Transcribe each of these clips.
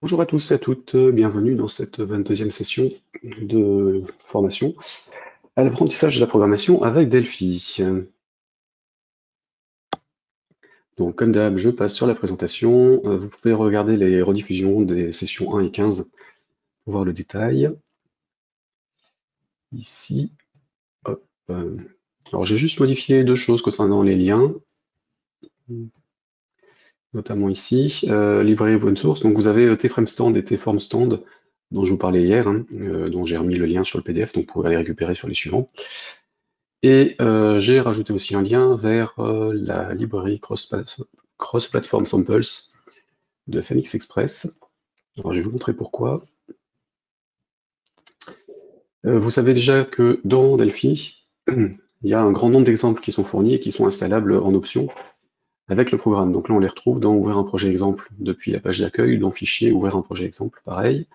Bonjour à tous et à toutes, bienvenue dans cette 22e session de formation à l'apprentissage de la programmation avec Delphi. Donc comme d'hab, je passe sur la présentation. Vous pouvez regarder les rediffusions des sessions 1 et 15 pour voir le détail. Ici, hop. Alors j'ai juste modifié deux choses concernant les liens, notamment ici, librairie open source. Donc vous avez tFramestand et tFormstand dont je vous parlais hier, dont j'ai remis le lien sur le PDF, donc vous pouvez aller récupérer sur les suivants. Et j'ai rajouté aussi un lien vers la librairie Cross-Platform Samples de FMX Express. Alors je vais vous montrer pourquoi. Vous savez déjà que dans Delphi, il y a un grand nombre d'exemples qui sont fournis et qui sont installables en option avec le programme. Donc là, on les retrouve dans Ouvrir un projet exemple depuis la page d'accueil, dans Fichier, Ouvrir un projet exemple, pareil.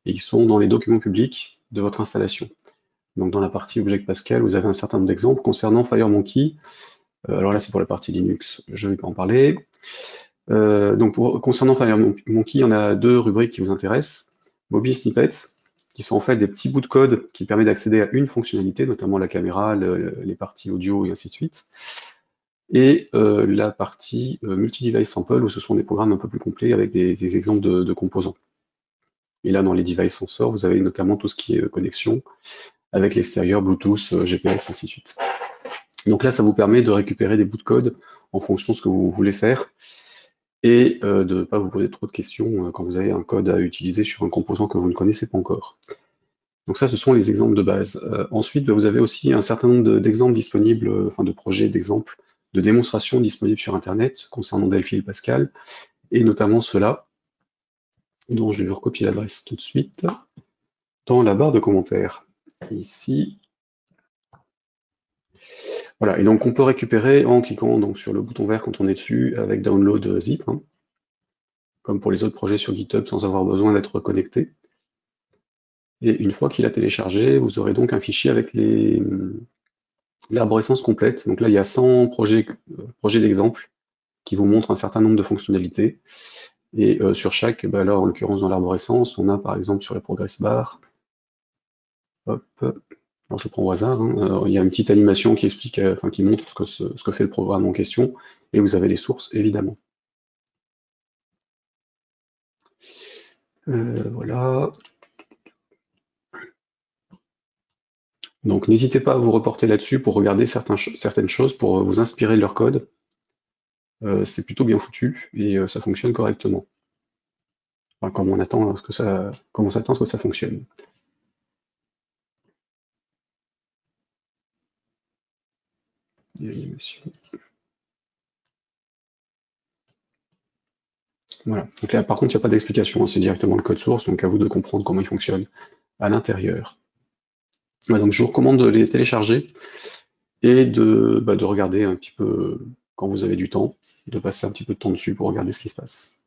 Et ils sont dans les documents publics de votre installation. Donc dans la partie Object Pascal, vous avez un certain nombre d'exemples concernant FireMonkey. Alors là, c'est pour la partie Linux, je ne vais pas en parler. Donc concernant FireMonkey, on a deux rubriques qui vous intéressent. Mobile Snippets, qui sont en fait des petits bouts de code qui permettent d'accéder à une fonctionnalité, notamment la caméra, les parties audio et ainsi de suite. Et la partie Multi-Device Sample, où ce sont des programmes un peu plus complets avec des exemples de composants. Et là, dans les devices sensors, vous avez notamment tout ce qui est connexion avec l'extérieur, Bluetooth, GPS, ainsi de suite. Donc là, ça vous permet de récupérer des bouts de code en fonction de ce que vous voulez faire et de ne pas vous poser trop de questions quand vous avez un code à utiliser sur un composant que vous ne connaissez pas encore. Donc ça, ce sont les exemples de base. Ensuite, vous avez aussi un certain nombre d'exemples disponibles, enfin de projets, d'exemples, de démonstrations disponibles sur Internet concernant Delphi et Pascal, et notamment ceux-là, dont je vais vous recopier l'adresse tout de suite, dans la barre de commentaires. Ici, voilà, et donc on peut récupérer en cliquant donc, sur le bouton vert quand on est dessus avec Download Zip, comme pour les autres projets sur GitHub sans avoir besoin d'être connecté. Et une fois qu'il a téléchargé, vous aurez donc un fichier avec l'arborescence complète. Donc là, il y a 100 projets d'exemple qui vous montrent un certain nombre de fonctionnalités. Et sur chaque, là en l'occurrence dans l'arborescence, on a par exemple sur la progress bar, hop, alors je prends au hasard, il y a une petite animation qui explique, enfin qui montre ce que fait le programme en question, et vous avez les sources évidemment. Voilà. Donc n'hésitez pas à vous reporter là-dessus pour regarder certaines choses, pour vous inspirer de leur code. C'est plutôt bien foutu et ça fonctionne correctement. Enfin, comme on attend comme on s'attend à ce que ça fonctionne. Voilà. Donc là, par contre, il n'y a pas d'explication, c'est directement le code source, donc à vous de comprendre comment il fonctionne à l'intérieur. Voilà, donc je vous recommande de les télécharger et de regarder un petit peu quand vous avez du temps, de passer un petit peu de temps dessus pour regarder ce qui se passe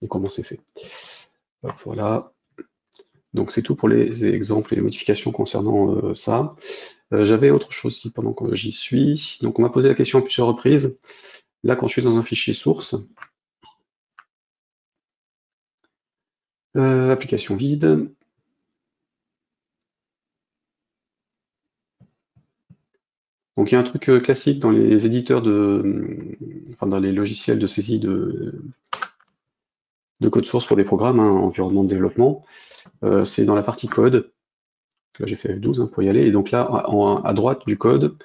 et comment c'est fait. Hop, voilà. Donc c'est tout pour les exemples et les modifications concernant ça. J'avais autre chose aussi pendant que j'y suis. Donc on m'a posé la question à plusieurs reprises. Là, quand je suis dans un fichier source, application vide. Donc il y a un truc classique dans les éditeurs enfin dans les logiciels de saisie de code source pour des programmes, environnement de développement. C'est dans la partie code. Là j'ai fait F12 pour y aller. Et donc là, à droite du code,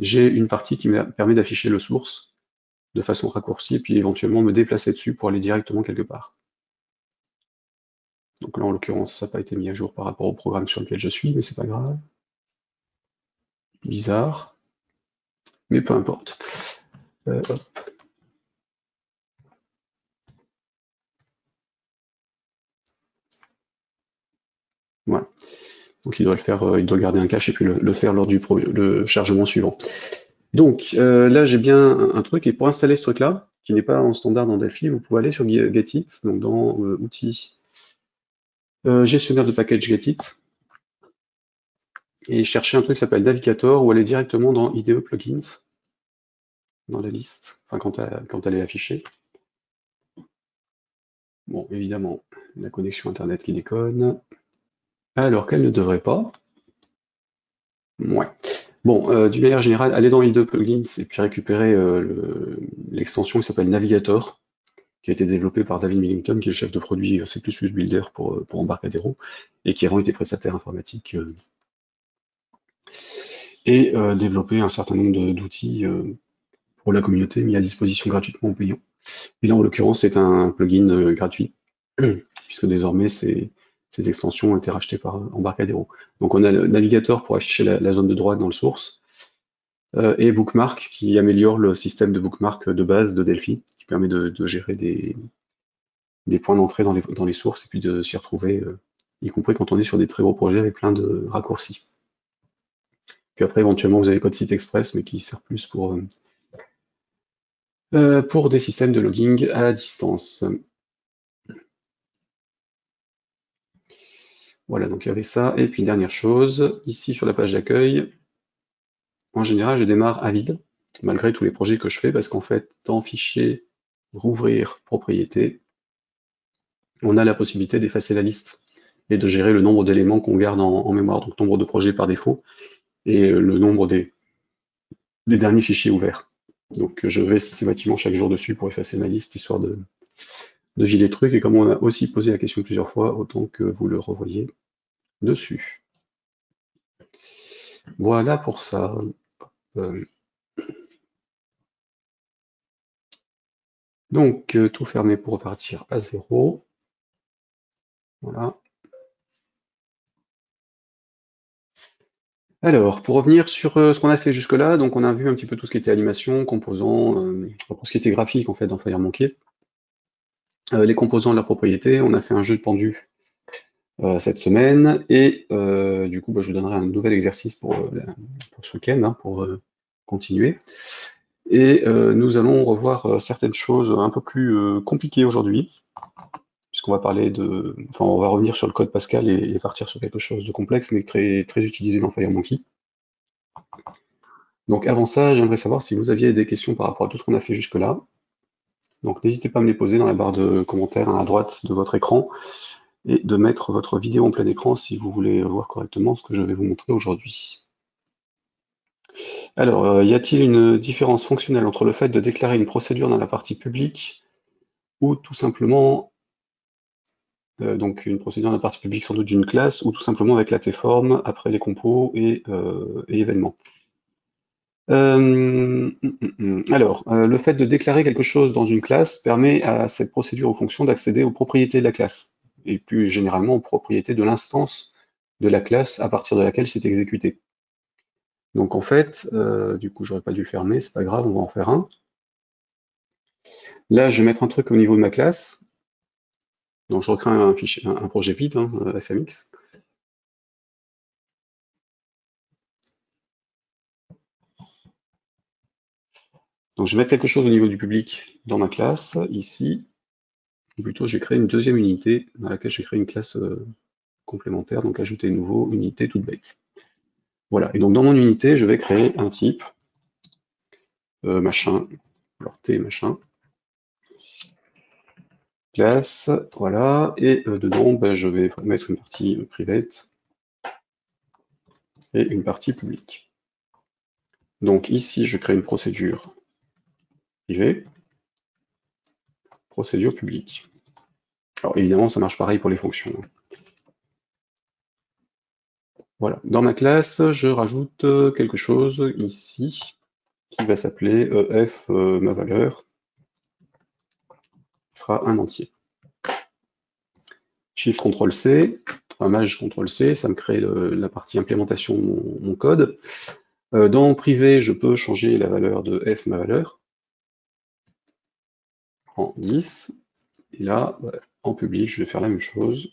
j'ai une partie qui me permet d'afficher le source de façon raccourcie et puis éventuellement me déplacer dessus pour aller directement quelque part. Donc là, en l'occurrence, ça n'a pas été mis à jour par rapport au programme sur lequel je suis, mais c'est pas grave. Bizarre. Mais peu importe. Hop. Voilà. Donc il doit le faire, il doit garder un cache et puis le faire lors du le chargement suivant. Donc là j'ai bien un truc, et pour installer ce truc-là, qui n'est pas en standard dans Delphi, vous pouvez aller sur Getit, donc dans Outils, Gestionnaire de package Getit, et chercher un truc qui s'appelle Navigator, ou aller directement dans IDE Plugins, dans la liste, enfin quand elle est affichée. Bon, évidemment, la connexion Internet qui déconne, alors qu'elle ne devrait pas. Ouais. Bon, d'une manière générale, allez dans les deux plugins et puis récupérer l'extension qui s'appelle Navigator, qui a été développée par David Millington, qui est le chef de produit C++ Builder pour Embarcadero, et qui avant était prestataire informatique, et développé un certain nombre d'outils pour la communauté mis à disposition gratuitement aux payants. Et là, en l'occurrence, c'est un plugin gratuit, puisque désormais, ces extensions ont été rachetées par Embarcadero. Donc on a le navigateur pour afficher la zone de droite dans le source, et Bookmark qui améliore le système de bookmark de base de Delphi, qui permet de gérer des points d'entrée dans les sources et puis de s'y retrouver, y compris quand on est sur des très gros projets avec plein de raccourcis. Puis après, éventuellement, vous avez CodeSite Express, mais qui sert plus pour des systèmes de logging à distance. Voilà, donc il y avait ça. Et puis dernière chose, ici sur la page d'accueil, en général, je démarre à vide, malgré tous les projets que je fais, parce qu'en fait, dans Fichier, Rouvrir, Propriété, on a la possibilité d'effacer la liste et de gérer le nombre d'éléments qu'on garde en mémoire, donc nombre de projets par défaut, et le nombre des derniers fichiers ouverts. Donc je vais systématiquement chaque jour dessus pour effacer ma liste, histoire de vider le truc, et comme on a aussi posé la question plusieurs fois, autant que vous le revoyez dessus. Voilà pour ça. Donc tout fermé pour repartir à 0. Voilà. Alors, pour revenir sur ce qu'on a fait jusque-là, donc on a vu un petit peu tout ce qui était animation, composants, tout ce qui était graphique en fait dans FireMonkey. Les composants de la propriété, on a fait un jeu de pendu cette semaine, et du coup je vous donnerai un nouvel exercice pour ce week-end, hein, pour continuer. Et nous allons revoir certaines choses un peu plus compliquées aujourd'hui, puisqu'on va parler enfin on va revenir sur le code Pascal et partir sur quelque chose de complexe, mais très, très utilisé dans FireMonkey. Donc avant ça, j'aimerais savoir si vous aviez des questions par rapport à tout ce qu'on a fait jusque-là. Donc n'hésitez pas à me les poser dans la barre de commentaires à droite de votre écran, et de mettre votre vidéo en plein écran si vous voulez voir correctement ce que je vais vous montrer aujourd'hui. Alors, y a-t-il une différence fonctionnelle entre le fait de déclarer une procédure dans la partie publique ou tout simplement, donc une procédure dans la partie publique sans doute d'une classe, ou tout simplement avec la T-form après les compos et événements? Alors, le fait de déclarer quelque chose dans une classe permet à cette procédure ou fonction d'accéder aux propriétés de la classe, et plus généralement aux propriétés de l'instance de la classe à partir de laquelle c'est exécuté. Donc en fait, du coup j'aurais pas dû le fermer, c'est pas grave, on va en faire un. Là, je vais mettre un truc au niveau de ma classe. Donc je recrée un fichier, un projet vide, hein, FMX. Donc je vais mettre quelque chose au niveau du public dans ma classe, ici. Ou plutôt, je vais créer une deuxième unité dans laquelle je vais créer une classe complémentaire, donc ajouter nouveau, unité toute bête. Voilà, et donc dans mon unité, je vais créer un type, machin, alors T machin, classe, voilà, et dedans, je vais mettre une partie private et une partie publique. Donc ici, je crée une procédure privée, procédure publique. Alors évidemment, ça marche pareil pour les fonctions. Voilà, dans ma classe, je rajoute quelque chose ici qui va s'appeler f ma valeur, qui sera un entier. Shift CTRL C, maj CTRL C, ça me crée la partie implémentation de mon code. Dans privé, je peux changer la valeur de f ma valeur en 10. Et là, en public, je vais faire la même chose.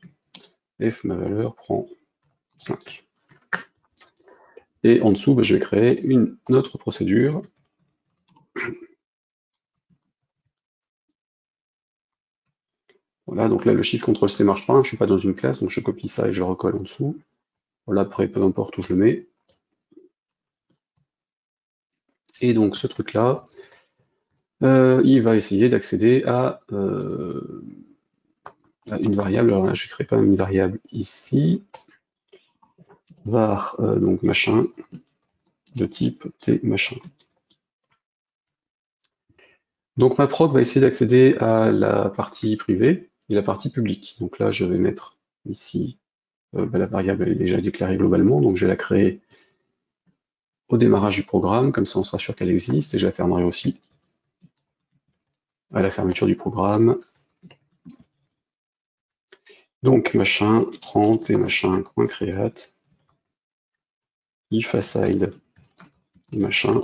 F ma valeur prend 5. Et en dessous, je vais créer une autre procédure. Voilà, donc là, le Shift CTRL C marche pas, je ne suis pas dans une classe, donc je copie ça et je recolle en dessous. Voilà, après, peu importe où je le mets. Et donc, ce truc-là, il va essayer d'accéder à une variable. Alors là, je crée pas une variable ici. Var donc machin de type t machin. Donc ma proc va essayer d'accéder à la partie privée et la partie publique. Donc là, je vais mettre ici, la variable elle est déjà déclarée globalement, donc je vais la créer au démarrage du programme, comme ça on sera sûr qu'elle existe, et je la fermerai aussi à la fermeture du programme. Donc machin prend t machin.create if aside machin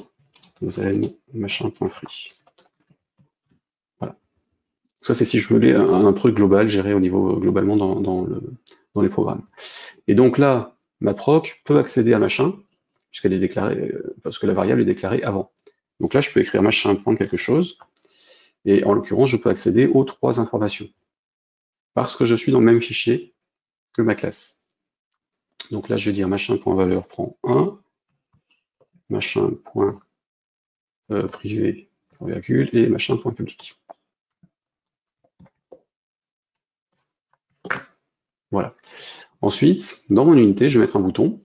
zen machin.free. Voilà. Ça c'est si je voulais un truc global géré au niveau globalement dans les programmes. Et donc là, ma proc peut accéder à machin, puisqu'elle est déclarée, parce que la variable est déclarée avant. Donc là, je peux écrire machin prendre quelque chose, et en l'occurrence, je peux accéder aux trois informations, parce que je suis dans le même fichier que ma classe. Donc là, je vais dire machin.valeur prend 1, machin.privé, virgule, et machin.public. Voilà. Ensuite, dans mon unité, je vais mettre un bouton.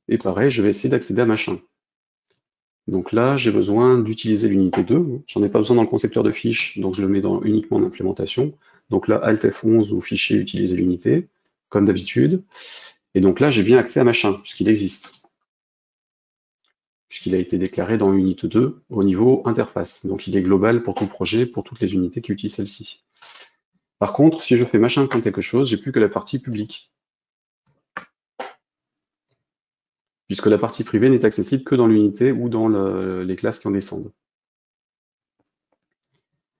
Et pareil, je vais essayer d'accéder à machin. Donc là, j'ai besoin d'utiliser l'unité 2. J'en ai pas besoin dans le concepteur de fiches, donc je le mets uniquement en implémentation. Donc là, Alt F11 ou fichier utiliser l'unité, comme d'habitude. Et donc là, j'ai bien accès à machin, puisqu'il existe. Puisqu'il a été déclaré dans unité 2 au niveau interface. Donc il est global pour tout le projet, pour toutes les unités qui utilisent celle-ci. Par contre, si je fais machin comme quelque chose, j'ai plus que la partie publique. Puisque la partie privée n'est accessible que dans l'unité ou dans les classes qui en descendent.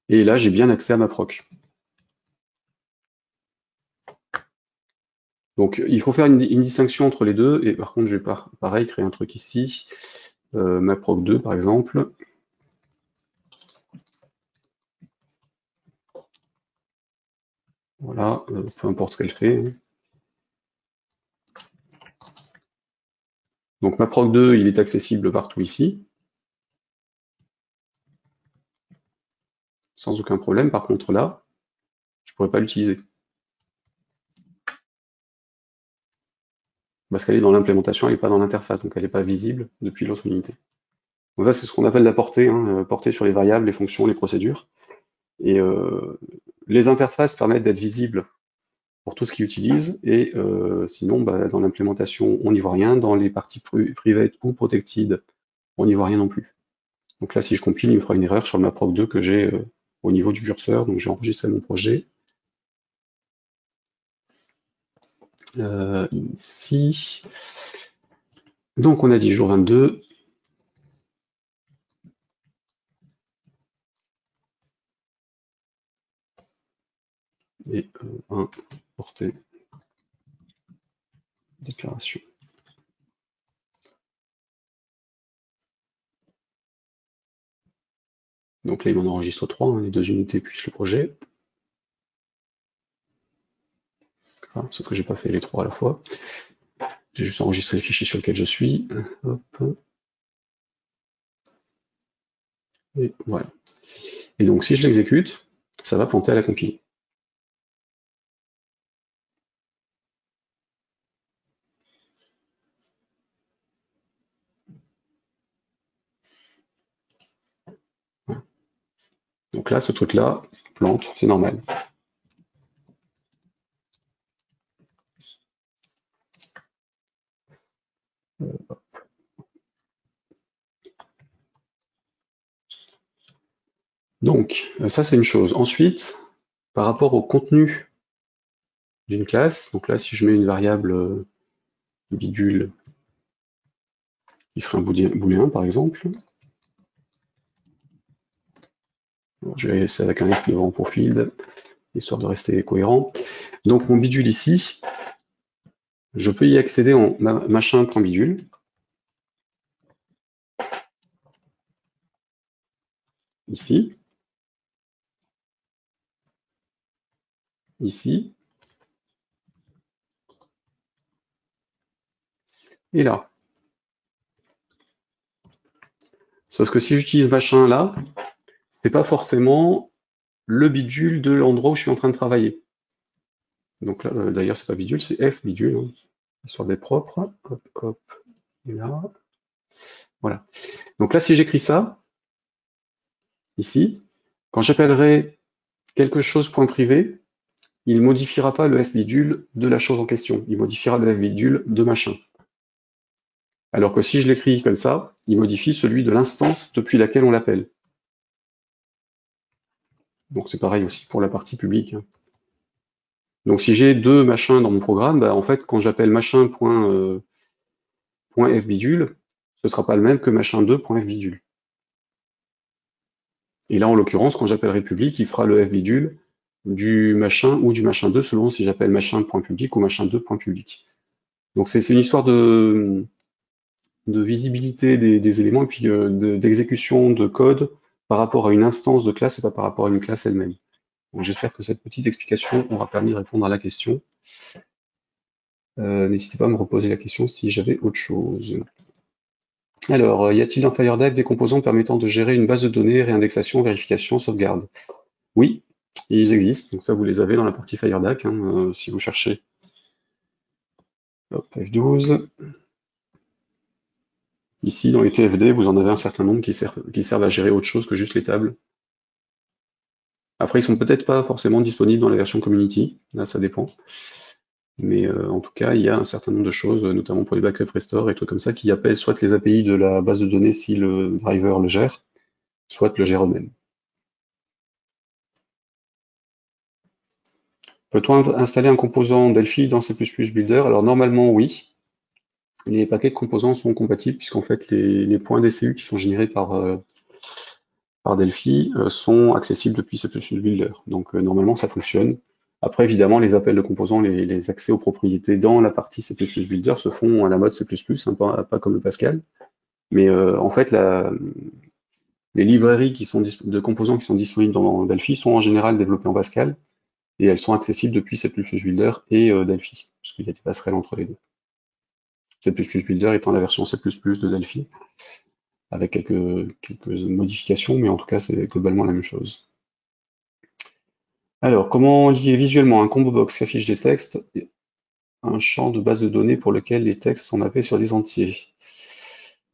Et là, j'ai bien accès à ma proc. Donc il faut faire une distinction entre les deux, et par contre je vais pareil créer un truc ici, ma proc 2 par exemple. Voilà, peu importe ce qu'elle fait. Donc ma proc 2, il est accessible partout ici, sans aucun problème. Par contre là, je ne pourrais pas l'utiliser. Parce qu'elle est dans l'implémentation, elle n'est pas dans l'interface, donc elle n'est pas visible depuis l'autre unité. Donc ça, c'est ce qu'on appelle la portée, hein, portée sur les variables, les fonctions, les procédures. Et les interfaces permettent d'être visibles pour tout ce qu'ils utilisent, et sinon, dans l'implémentation, on n'y voit rien. Dans les parties private ou protected, on n'y voit rien non plus. Donc là, si je compile, il me fera une erreur sur le maproc 2 que j'ai au niveau du curseur, donc j'ai enregistré mon projet. Ici, donc on a dit jour 22, et 1 portée déclaration. Donc là, il m'en enregistre 3, hein, les deux unités plus le projet. Voilà, sauf que j'ai pas fait les 3 à la fois. J'ai juste enregistré le fichier sur lequel je suis. Hop. Et voilà. Et donc si je l'exécute, ça va planter à la compile. Voilà. Donc là, ce truc-là plante, c'est normal. Donc, ça c'est une chose. Ensuite, par rapport au contenu d'une classe, donc là si je mets une variable bidule qui serait un booléen par exemple, alors, je vais laisser avec un if devant pour field, histoire de rester cohérent. Donc mon bidule ici, je peux y accéder en machin.bidule. Ici, ici, et là. Sauf que si j'utilise machin là, c'est pas forcément le bidule de l'endroit où je suis en train de travailler. Donc là, d'ailleurs, c'est pas bidule, c'est F bidule, hein, histoire d'être propre. Hop, hop, et là. Voilà. Donc là, si j'écris ça, ici, quand j'appellerai quelque chose point privé, il ne modifiera pas le F bidule de la chose en question, il modifiera le F bidule de machin. Alors que si je l'écris comme ça, il modifie celui de l'instance depuis laquelle on l'appelle. Donc c'est pareil aussi pour la partie publique. Donc si j'ai deux machins dans mon programme, bah, en fait, quand j'appelle machin.f bidule, ce sera pas le même que machin2.f bidule. Et là, en l'occurrence, quand j'appellerai public, il fera le f bidule du machin ou du machin 2 selon si j'appelle machin.public ou machin2.public. Donc c'est une histoire de visibilité des éléments et puis d'exécution de code par rapport à une instance de classe et pas par rapport à une classe elle-même. Donc j'espère que cette petite explication aura permis de répondre à la question. N'hésitez pas à me reposer la question si j'avais autre chose. Alors, y a-t-il dans FireDAC des composants permettant de gérer une base de données, réindexation, vérification, sauvegarde? Oui, ils existent, donc ça vous les avez dans la partie FireDAC, hein, si vous cherchez. Hop, F12. Ici, dans les TFD, vous en avez un certain nombre qui servent à gérer autre chose que juste les tables. Après, ils sont peut-être pas forcément disponibles dans la version Community, là ça dépend. Mais en tout cas, il y a un certain nombre de choses, notamment pour les backup restore et trucs comme ça, qui appellent soit les API de la base de données si le driver le gère, soit le gère eux-mêmes. Peut-on installer un composant Delphi dans C++ Builder? Alors normalement oui. Les paquets de composants sont compatibles puisqu'en fait les points DCU qui sont générés par Delphi sont accessibles depuis C++ Builder. Donc normalement ça fonctionne. Après évidemment les appels de composants, les accès aux propriétés dans la partie C++ Builder se font à la mode C++, hein, pas comme le Pascal. Mais en fait les librairies de composants qui sont disponibles dans Delphi sont en général développées en Pascal et elles sont accessibles depuis C++ Builder et Delphi, puisqu'il y a des passerelles entre les deux. C++ Builder étant la version C++ de Delphi, avec quelques modifications, mais en tout cas c'est globalement la même chose. Alors, comment lier visuellement un combo box qui affiche des textes et un champ de base de données pour lequel les textes sont mappés sur des entiers?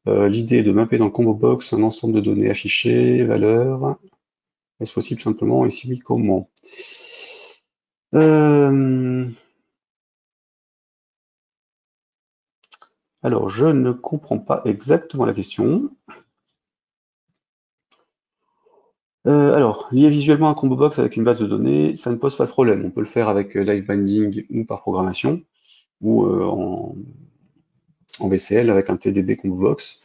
L'idée est de mapper dans le combo box un ensemble de données affichées, valeurs. Est-ce possible simplement et si oui, comment? Alors, je ne comprends pas exactement la question. Alors, lier visuellement un combo box avec une base de données, ça ne pose pas de problème. On peut le faire avec live binding ou par programmation, ou en VCL avec un TDB combo box.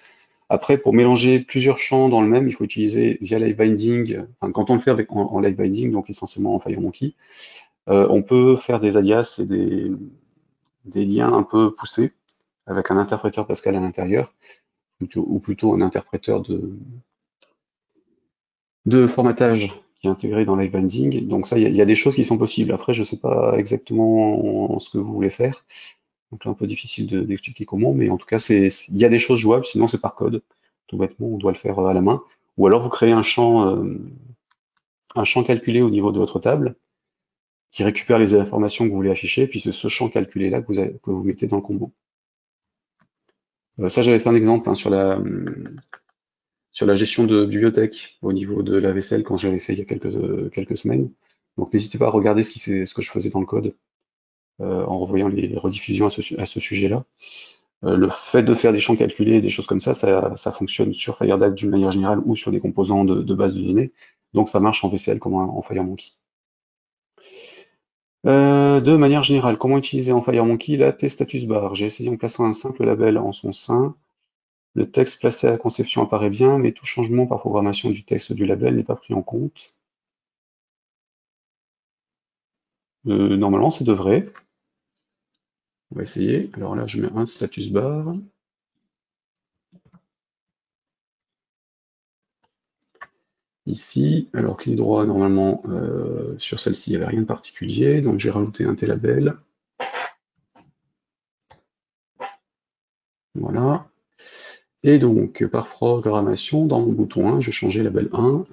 Après, pour mélanger plusieurs champs dans le même, il faut utiliser via live binding, enfin, quand on le fait en live binding, donc essentiellement en FireMonkey, on peut faire des alias et des liens un peu poussés avec un interpréteur Pascal à l'intérieur, ou plutôt un interpréteur de formatage qui est intégré dans Live Binding. Donc ça, il y a des choses qui sont possibles. Après, je ne sais pas exactement ce que vous voulez faire. Donc là, un peu difficile d'expliquer comment, mais en tout cas, il y a des choses jouables, sinon c'est par code. Tout bêtement, on doit le faire à la main. Ou alors vous créez un champ calculé au niveau de votre table qui récupère les informations que vous voulez afficher, puis c'est ce champ calculé-là que vous mettez dans le combo. Ça, j'avais fait un exemple hein, sur la gestion de bibliothèque au niveau de la vaisselle quand j'avais fait il y a quelques semaines. Donc n'hésitez pas à regarder ce que je faisais dans le code en revoyant les rediffusions à ce sujet-là. Le fait de faire des champs calculés, des choses comme ça fonctionne sur FireDAC d'une manière générale ou sur des composants de base de données. Donc ça marche en VCL comme en FireMonkey. De manière générale, comment utiliser en FireMonkey la tStatusBar? J'ai essayé en plaçant un simple label en son sein. Le texte placé à la conception apparaît bien, mais tout changement par programmation du texte du label n'est pas pris en compte. Normalement, ça devrait. On va essayer. Alors là, je mets un status bar. Ici, alors clic droit, normalement, sur celle-ci, il n'y avait rien de particulier, donc j'ai rajouté un t-label. Voilà. Et donc, par programmation, dans mon bouton 1, je vais changer label 1.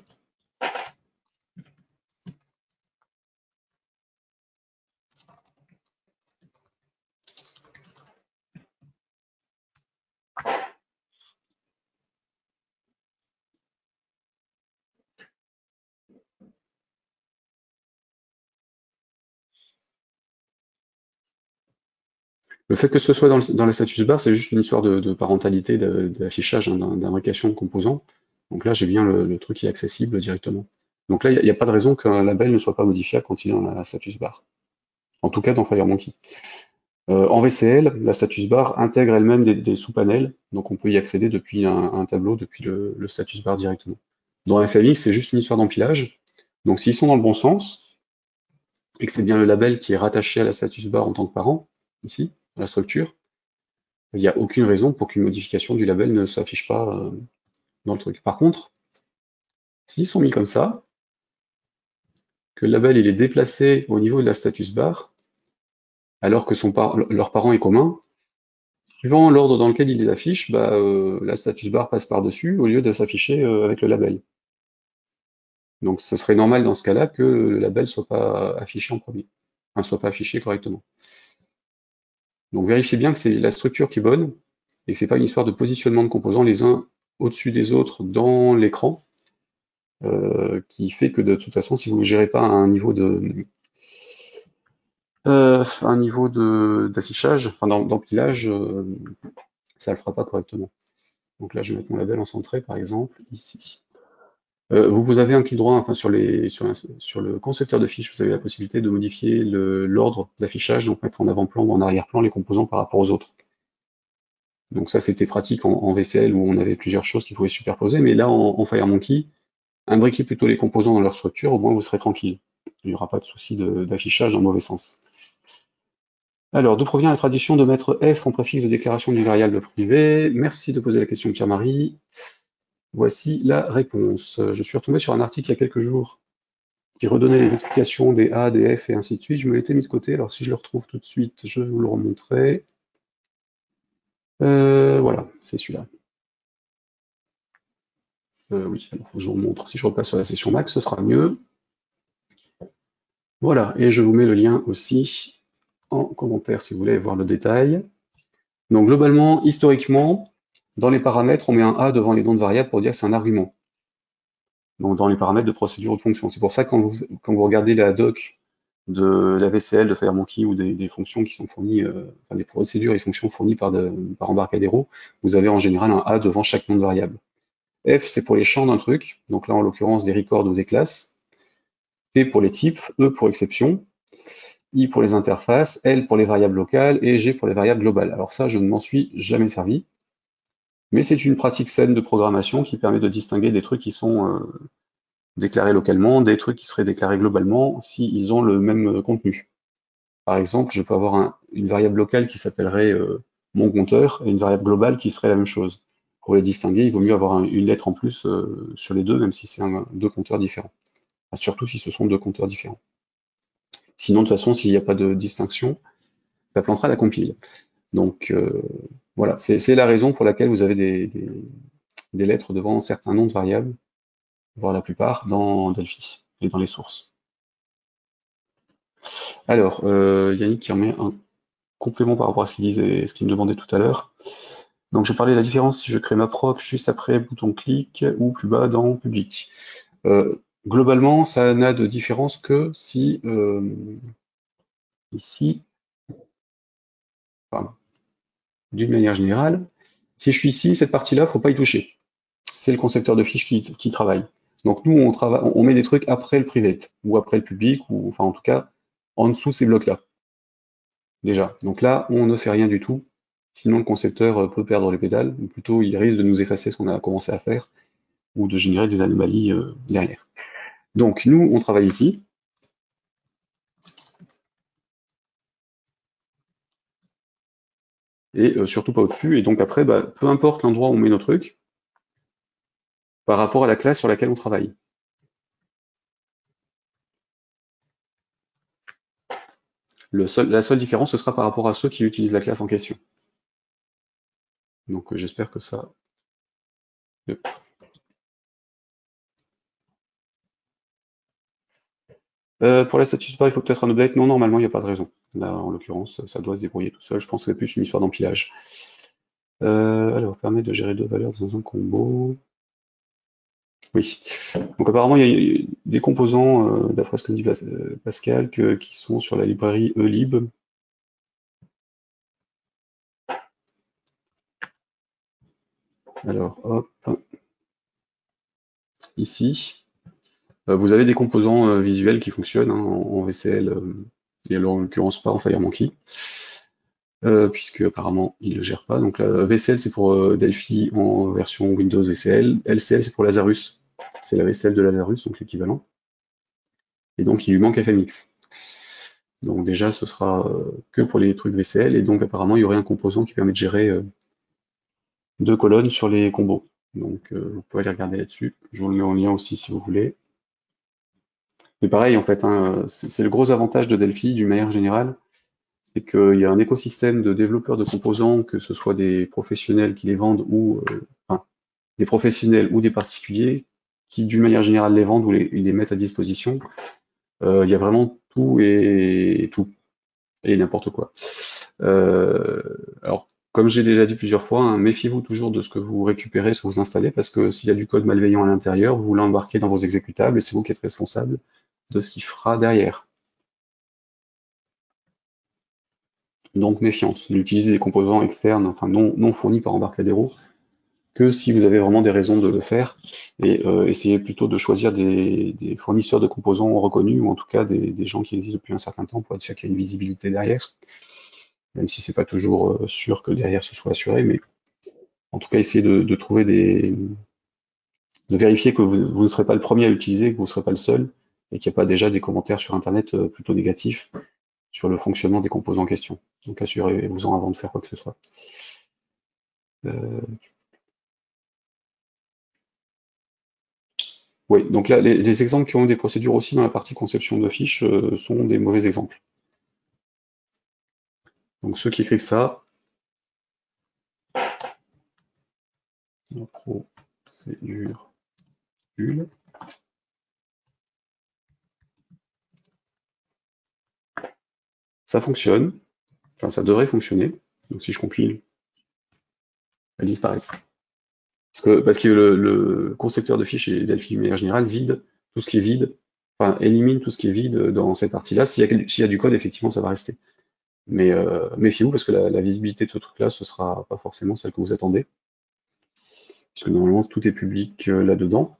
Le fait que ce soit dans la status bar, c'est juste une histoire de parentalité, d'affichage, hein, d'imbrication de composants. Donc là, j'ai bien le truc qui est accessible directement. Donc là, il n'y a pas de raison qu'un label ne soit pas modifiable quand il est dans la status bar. En tout cas, dans FireMonkey. En VCL, la status bar intègre elle-même des sous-panels, donc on peut y accéder depuis un tableau, depuis le status bar directement. Dans FMX, c'est juste une histoire d'empilage. Donc s'ils sont dans le bon sens, et que c'est bien le label qui est rattaché à la status bar en tant que parent, ici, la structure, il n'y a aucune raison pour qu'une modification du label ne s'affiche pas dans le truc. Par contre, s'ils sont mis comme ça, que le label il est déplacé au niveau de la status bar, alors que leur parent est commun, suivant l'ordre dans lequel il les affiche, bah, la status bar passe par-dessus au lieu de s'afficher avec le label. Donc ce serait normal dans ce cas-là que le label soit pas affiché en premier, enfin soit pas affiché correctement. Donc vérifiez bien que c'est la structure qui est bonne et que c'est pas une histoire de positionnement de composants les uns au-dessus des autres dans l'écran, qui fait que de toute façon, si vous ne gérez pas un niveau d'affichage, enfin d'empilage, ça le fera pas correctement. Donc là, je vais mettre mon label en centré, par exemple, ici. Vous avez un clic droit, enfin sur le concepteur de fiches, vous avez la possibilité de modifier l'ordre d'affichage, donc mettre en avant-plan ou en arrière-plan les composants par rapport aux autres. Donc ça, c'était pratique en VCL où on avait plusieurs choses qui pouvaient se superposer, mais là, en FireMonkey, imbriquez plutôt les composants dans leur structure, au moins vous serez tranquille. Il n'y aura pas de souci d'affichage dans le mauvais sens. Alors, d'où provient la tradition de mettre F en préfixe de déclaration du variable privé? Merci de poser la question, Pierre-Marie. Voici la réponse. Je suis retombé sur un article il y a quelques jours qui redonnait les explications des A, des F et ainsi de suite. Je me l'étais mis de côté, alors si je le retrouve tout de suite, je vous le remontrerai. Voilà, c'est celui-là. Oui, alors faut que je vous montre. Si je repasse sur la session Mac, ce sera mieux. Voilà, et je vous mets le lien aussi en commentaire si vous voulez voir le détail. Donc globalement, historiquement, dans les paramètres, on met un A devant les noms de variables pour dire que c'est un argument. Donc dans les paramètres de procédure ou de fonction. C'est pour ça que quand vous regardez la doc de la VCL, de FireMonkey ou des fonctions qui sont fournies, enfin des procédures et fonctions fournies par Embarcadero, vous avez en général un A devant chaque nom de variable. F, c'est pour les champs d'un truc, donc là en l'occurrence des records ou des classes. P pour les types, E pour exception, I pour les interfaces, L pour les variables locales et G pour les variables globales. Alors ça, je ne m'en suis jamais servi, mais c'est une pratique saine de programmation qui permet de distinguer des trucs qui sont déclarés localement, des trucs qui seraient déclarés globalement s'ils ont le même contenu. Par exemple, je peux avoir une variable locale qui s'appellerait mon compteur et une variable globale qui serait la même chose. Pour les distinguer, il vaut mieux avoir une lettre en plus sur les deux, même si c'est deux compteurs différents. Enfin, surtout si ce sont deux compteurs différents. Sinon, de toute façon, s'il n'y a pas de distinction, ça plantera la compile. Donc voilà, c'est la raison pour laquelle vous avez des lettres devant certains noms de variables, voire la plupart, dans Delphi et dans les sources. Alors, Yannick qui remet un complément par rapport à ce qu'il disait, ce qu'il me demandait tout à l'heure. Donc je parlais de la différence si je crée ma proc juste après bouton clic ou plus bas dans public. Globalement, ça n'a de différence que si ici, enfin, d'une manière générale, si je suis ici, cette partie-là, faut pas y toucher. C'est le concepteur de fiches qui travaille. Donc nous, on met des trucs après le private, ou après le public, ou enfin en tout cas, en dessous ces blocs-là. Déjà. Donc là, on ne fait rien du tout. Sinon, le concepteur peut perdre les pédales, ou plutôt il risque de nous effacer ce qu'on a commencé à faire, ou de générer des anomalies derrière. Donc nous, on travaille ici. Et surtout pas au-dessus. Et donc après, bah, peu importe l'endroit où on met nos trucs, par rapport à la classe sur laquelle on travaille. La seule différence, ce sera par rapport à ceux qui utilisent la classe en question. Donc j'espère que ça Pour la status bar, il faut peut-être un update. Non, normalement, il n'y a pas de raison. Là, en l'occurrence, ça doit se débrouiller tout seul. Je pense que c'est plus une histoire d'empilage. Alors, permet de gérer deux valeurs dans un combo. Oui. Donc apparemment, il y a des composants, d'après ce que dit Pascal, qui sont sur la librairie elib. Alors, hop, ici, vous avez des composants visuels qui fonctionnent hein, en VCL, et en l'occurrence pas en FireMonkey, puisque apparemment il ne le gère pas. Donc la VCL c'est pour Delphi en version Windows VCL, LCL c'est pour Lazarus, c'est la VCL de Lazarus, donc l'équivalent. Et donc il lui manque FMX. Donc déjà ce sera que pour les trucs VCL, et donc apparemment il y aurait un composant qui permet de gérer deux colonnes sur les combos. Donc vous pouvez aller regarder là-dessus. Je vous le mets en lien aussi si vous voulez. Mais pareil, en fait, hein, c'est le gros avantage de Delphi, d'une manière générale, c'est qu'il y a un écosystème de développeurs de composants, que ce soit des professionnels qui les vendent ou enfin, des professionnels ou des particuliers, qui d'une manière générale les vendent ou ils les mettent à disposition. Il y a vraiment tout et n'importe quoi. Alors, comme j'ai déjà dit plusieurs fois, hein, méfiez-vous toujours de ce que vous récupérez, ce que vous installez, parce que s'il y a du code malveillant à l'intérieur, vous l'embarquez dans vos exécutables et c'est vous qui êtes responsable de ce qu'il fera derrière. Donc méfiance, n'utilisez des composants externes, enfin non fournis par Embarcadero, que si vous avez vraiment des raisons de le faire, et essayez plutôt de choisir des fournisseurs de composants reconnus, ou en tout cas des gens qui existent depuis un certain temps, pour être sûr qu'il y a une visibilité derrière, même si c'est pas toujours sûr que derrière ce soit assuré, mais en tout cas essayez de trouver de vérifier que vous ne serez pas le premier à l'utiliser, que vous ne serez pas le seul, et qu'il n'y a pas déjà des commentaires sur Internet plutôt négatifs sur le fonctionnement des composants en question. Donc assurez-vous-en avant de faire quoi que ce soit. Oui, donc là, les exemples qui ont des procédures aussi dans la partie conception de fiches sont des mauvais exemples. Donc ceux qui écrivent ça, procédure, ça fonctionne, enfin ça devrait fonctionner. Donc si je compile, elles disparaissent. Parce que le concepteur de fiches et Delphi de manière générale vide tout ce qui est vide, enfin élimine tout ce qui est vide dans cette partie-là. S'il y a du code, effectivement, ça va rester. Mais méfiez-vous parce que la visibilité de ce truc-là, ce sera pas forcément celle que vous attendez. Puisque normalement tout est public là-dedans.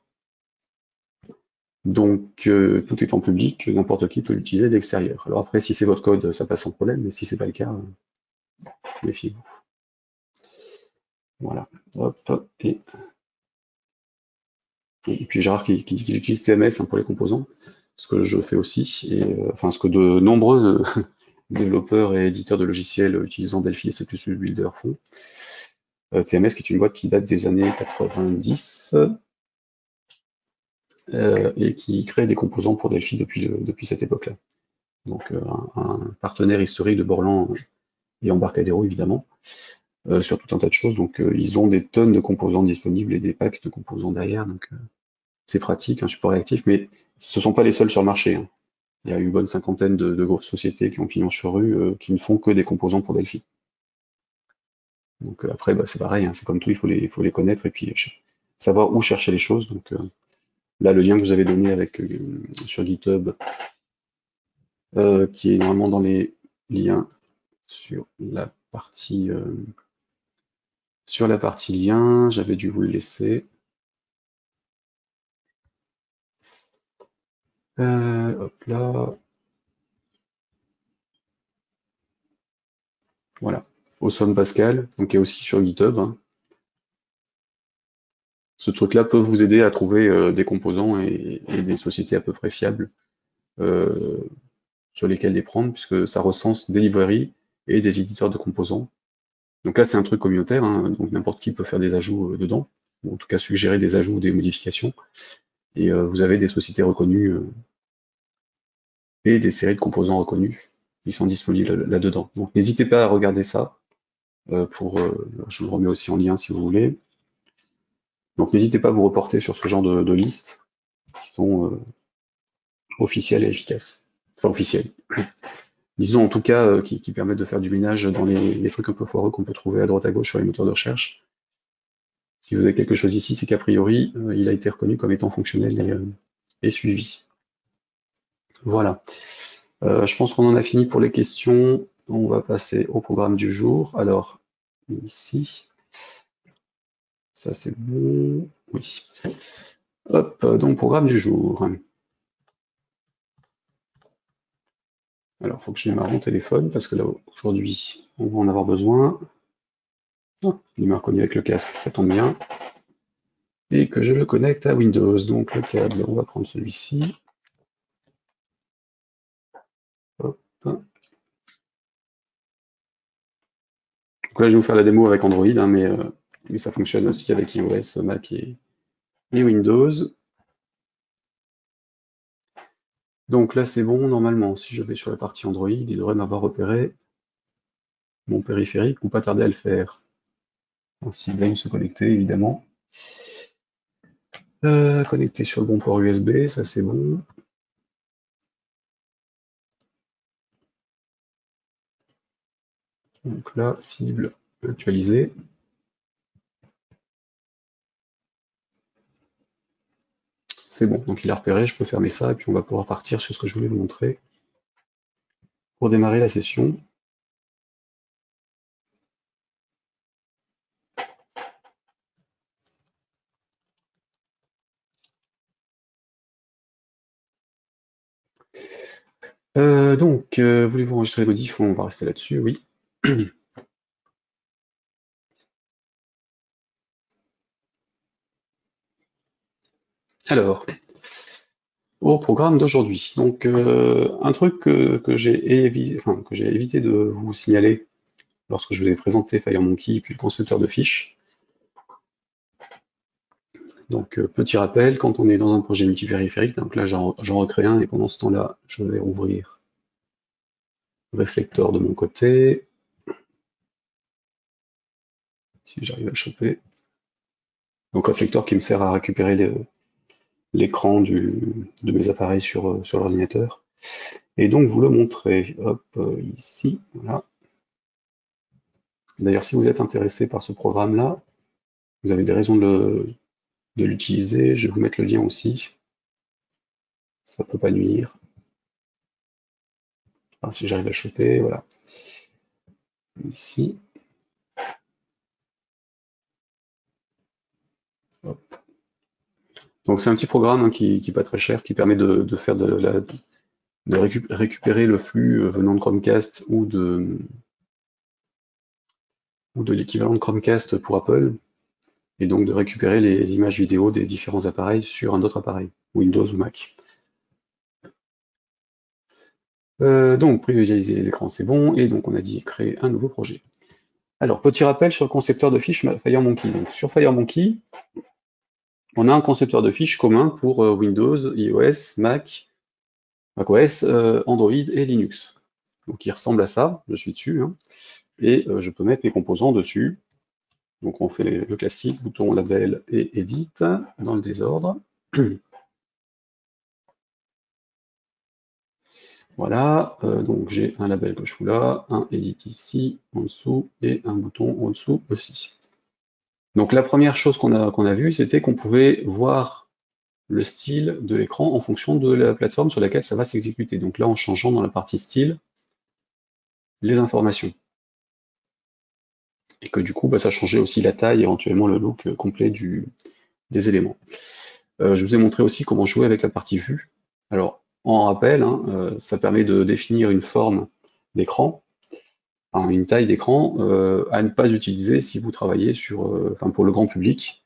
Donc tout étant public, n'importe qui peut l'utiliser de l'extérieur. Alors après, si c'est votre code, ça passe sans problème, mais si c'est pas le cas, méfiez-vous. Voilà. Hop, et puis Gérard qui dit qu'il utilise TMS hein, pour les composants, ce que je fais aussi, et enfin ce que de nombreux développeurs et éditeurs de logiciels utilisant Delphi et C++ Builder font. TMS qui est une boîte qui date des années 90 et qui crée des composants pour Delphi depuis cette époque-là. Donc un partenaire historique de Borland et Embarcadero évidemment, sur tout un tas de choses. Donc ils ont des tonnes de composants disponibles et des packs de composants derrière. Donc c'est pratique, un support réactif, mais ce ne sont pas les seuls sur le marché. Hein. Il y a une bonne cinquantaine de grosses sociétés qui ont pignon sur rue, qui ne font que des composants pour Delphi. Donc après, bah, c'est pareil, hein, c'est comme tout, il faut les connaître et puis savoir où chercher les choses. Donc là, le lien que vous avez donné avec sur GitHub, qui est normalement dans les liens sur la partie lien, j'avais dû vous le laisser. Hop là. Voilà. Awesome Pascal, donc il y a aussi sur GitHub. Hein. Ce truc-là peut vous aider à trouver des composants et des sociétés à peu près fiables sur lesquelles les prendre, puisque ça recense des librairies et des éditeurs de composants. Donc là, c'est un truc communautaire, hein, donc n'importe qui peut faire des ajouts dedans, ou en tout cas suggérer des ajouts ou des modifications. Et vous avez des sociétés reconnues et des séries de composants reconnus qui sont disponibles là-dedans. Donc n'hésitez pas à regarder ça. Je vous le remets aussi en lien si vous voulez. Donc n'hésitez pas à vous reporter sur ce genre de listes qui sont officielles et efficaces. Enfin officielles. Disons en tout cas qui permettent de faire du ménage dans les trucs un peu foireux qu'on peut trouver à droite à gauche sur les moteurs de recherche. Si vous avez quelque chose ici, c'est qu'a priori, il a été reconnu comme étant fonctionnel et suivi. Voilà. Je pense qu'on en a fini pour les questions. On va passer au programme du jour. Alors, ici, ça c'est bon. Oui. Hop, donc programme du jour. Alors, il faut que je démarre mon téléphone parce que là, aujourd'hui, on va en avoir besoin. Oh, il m'a reconnu avec le casque, ça tombe bien. Et que je le connecte à Windows. Donc, le câble, on va prendre celui-ci. Hop. Donc là, je vais vous faire la démo avec Android, hein, mais ça fonctionne aussi avec iOS, Mac et Windows. Donc là, c'est bon, normalement. Si je vais sur la partie Android, il devrait m'avoir repéré mon périphérique ou pas tarder à le faire. Ainsi, bien se connecter, évidemment. Connecter sur le bon port USB, ça c'est bon. Donc là, cible actualisée. C'est bon, donc il a repéré, je peux fermer ça, et puis on va pouvoir partir sur ce que je voulais vous montrer pour démarrer la session. Voulez-vous enregistrer les modifs? On va rester là-dessus, oui. Alors, au programme d'aujourd'hui. Donc, un truc que j'ai évité de vous signaler lorsque je vous ai présenté FireMonkey et puis le concepteur de fiches. Donc, petit rappel, quand on est dans un projet multipériphérique, donc là j'en recrée un et pendant ce temps-là, je vais ouvrir Reflector de mon côté. Si j'arrive à le choper. Donc Reflector qui me sert à récupérer l'écran de mes appareils sur l'ordinateur. Et donc vous le montrez, hop, ici, voilà. D'ailleurs, si vous êtes intéressé par ce programme-là, vous avez des raisons de l'utiliser, je vais vous mettre le lien aussi. Ça peut pas nuire. Enfin, si j'arrive à le choper, voilà. Ici. Hop. Donc c'est un petit programme hein, qui n'est pas très cher, qui permet de faire récupérer le flux venant de Chromecast ou de l'équivalent de Chromecast pour Apple, et donc de récupérer les images vidéo des différents appareils sur un autre appareil, Windows ou Mac. Donc privilégier les écrans, c'est bon, et donc on a dit créer un nouveau projet. Alors petit rappel sur le concepteur de fiches FireMonkey. Donc sur FireMonkey, on a un concepteur de fiches commun pour Windows, iOS, macOS, Android et Linux. Donc il ressemble à ça, je suis dessus, hein, et je peux mettre mes composants dessus. Donc on fait le classique, bouton label et edit, dans le désordre. Voilà, donc j'ai un label que je fous là, un edit ici, en dessous, et un bouton en dessous aussi. Donc la première chose qu'on a vue, c'était qu'on pouvait voir le style de l'écran en fonction de la plateforme sur laquelle ça va s'exécuter. Donc là, en changeant dans la partie style, les informations. Et que du coup, ça changeait aussi la taille, éventuellement le look complet des éléments. Je vous ai montré aussi comment jouer avec la partie vue. Alors, en rappel, hein, ça permet de définir une forme d'écran, une taille d'écran, à ne pas utiliser si vous travaillez pour le grand public,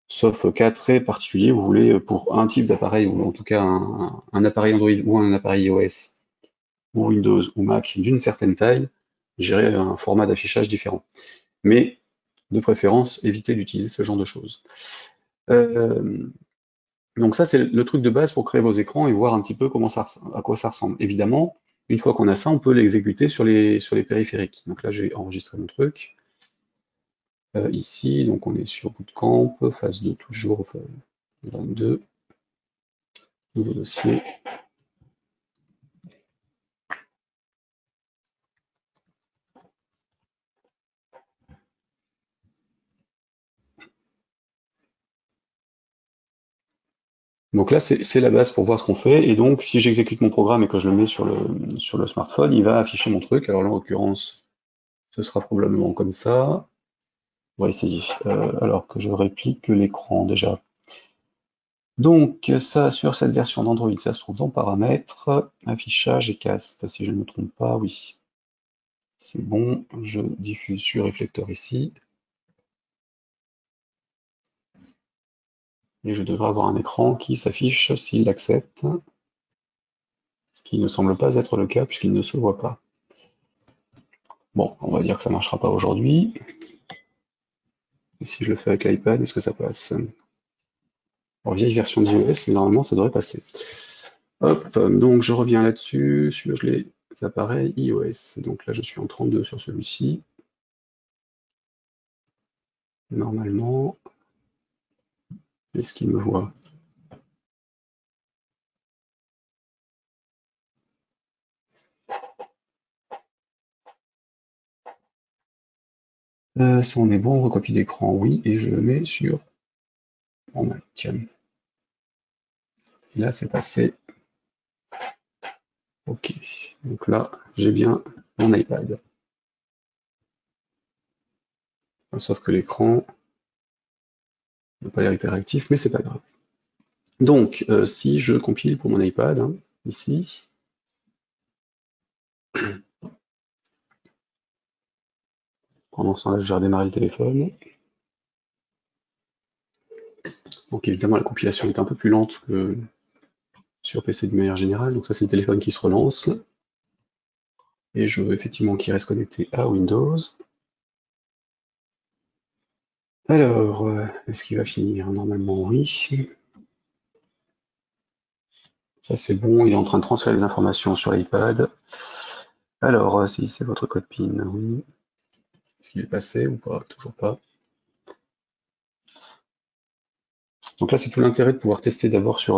sauf cas très particulier, vous voulez pour un type d'appareil, ou en tout cas un appareil Android ou un appareil iOS, ou Windows ou Mac d'une certaine taille, gérer un format d'affichage différent. Mais de préférence, évitez d'utiliser ce genre de choses. Donc ça, c'est le truc de base pour créer vos écrans et voir un petit peu à quoi ça ressemble. Évidemment, une fois qu'on a ça, on peut l'exécuter sur les périphériques. Donc là, je vais enregistrer mon truc. Ici, donc on est sur Bootcamp, phase 2 toujours, 22, nouveau dossier. Donc là, c'est la base pour voir ce qu'on fait. Et donc, si j'exécute mon programme et que je le mets sur le smartphone, il va afficher mon truc. Alors là, en l'occurrence, ce sera probablement comme ça. On va essayer. Alors que je réplique l'écran déjà. Donc, ça, sur cette version d'Android, ça se trouve dans Paramètres, Affichage et Cast, si je ne me trompe pas, oui. C'est bon, je diffuse sur réflecteur ici. Et je devrais avoir un écran qui s'affiche s'il l'accepte. Ce qui ne semble pas être le cas puisqu'il ne se voit pas. Bon, on va dire que ça ne marchera pas aujourd'hui. Et si je le fais avec l'iPad, est-ce que ça passe? Alors, vieille version d'iOS, mais normalement ça devrait passer. Hop, donc je reviens là-dessus, sur les appareils iOS. Donc là je suis en 32 sur celui-ci. Normalement, est-ce qu'il me voit? Ça on est bon, recopie d'écran, oui, et je le mets sur mon Mac. Tiens. Et là c'est passé. Ok, donc là j'ai bien mon iPad. Sauf que l'écran n'a pas l'air hyperactif, mais c'est pas grave. Donc, si je compile pour mon iPad, hein, ici, pendant ce temps-là, je vais redémarrer le téléphone. Donc évidemment, la compilation est un peu plus lente que sur PC de manière générale. Donc ça, c'est le téléphone qui se relance. Et je veux effectivement qu'il reste connecté à Windows. Alors, est-ce qu'il va finir? Normalement, oui. Ça, c'est bon. Il est en train de transférer les informations sur l'iPad. Alors, si c'est votre code PIN, oui. Est-ce qu'il est passé ou pas? Toujours pas. Donc là, c'est tout l'intérêt de pouvoir tester d'abord sur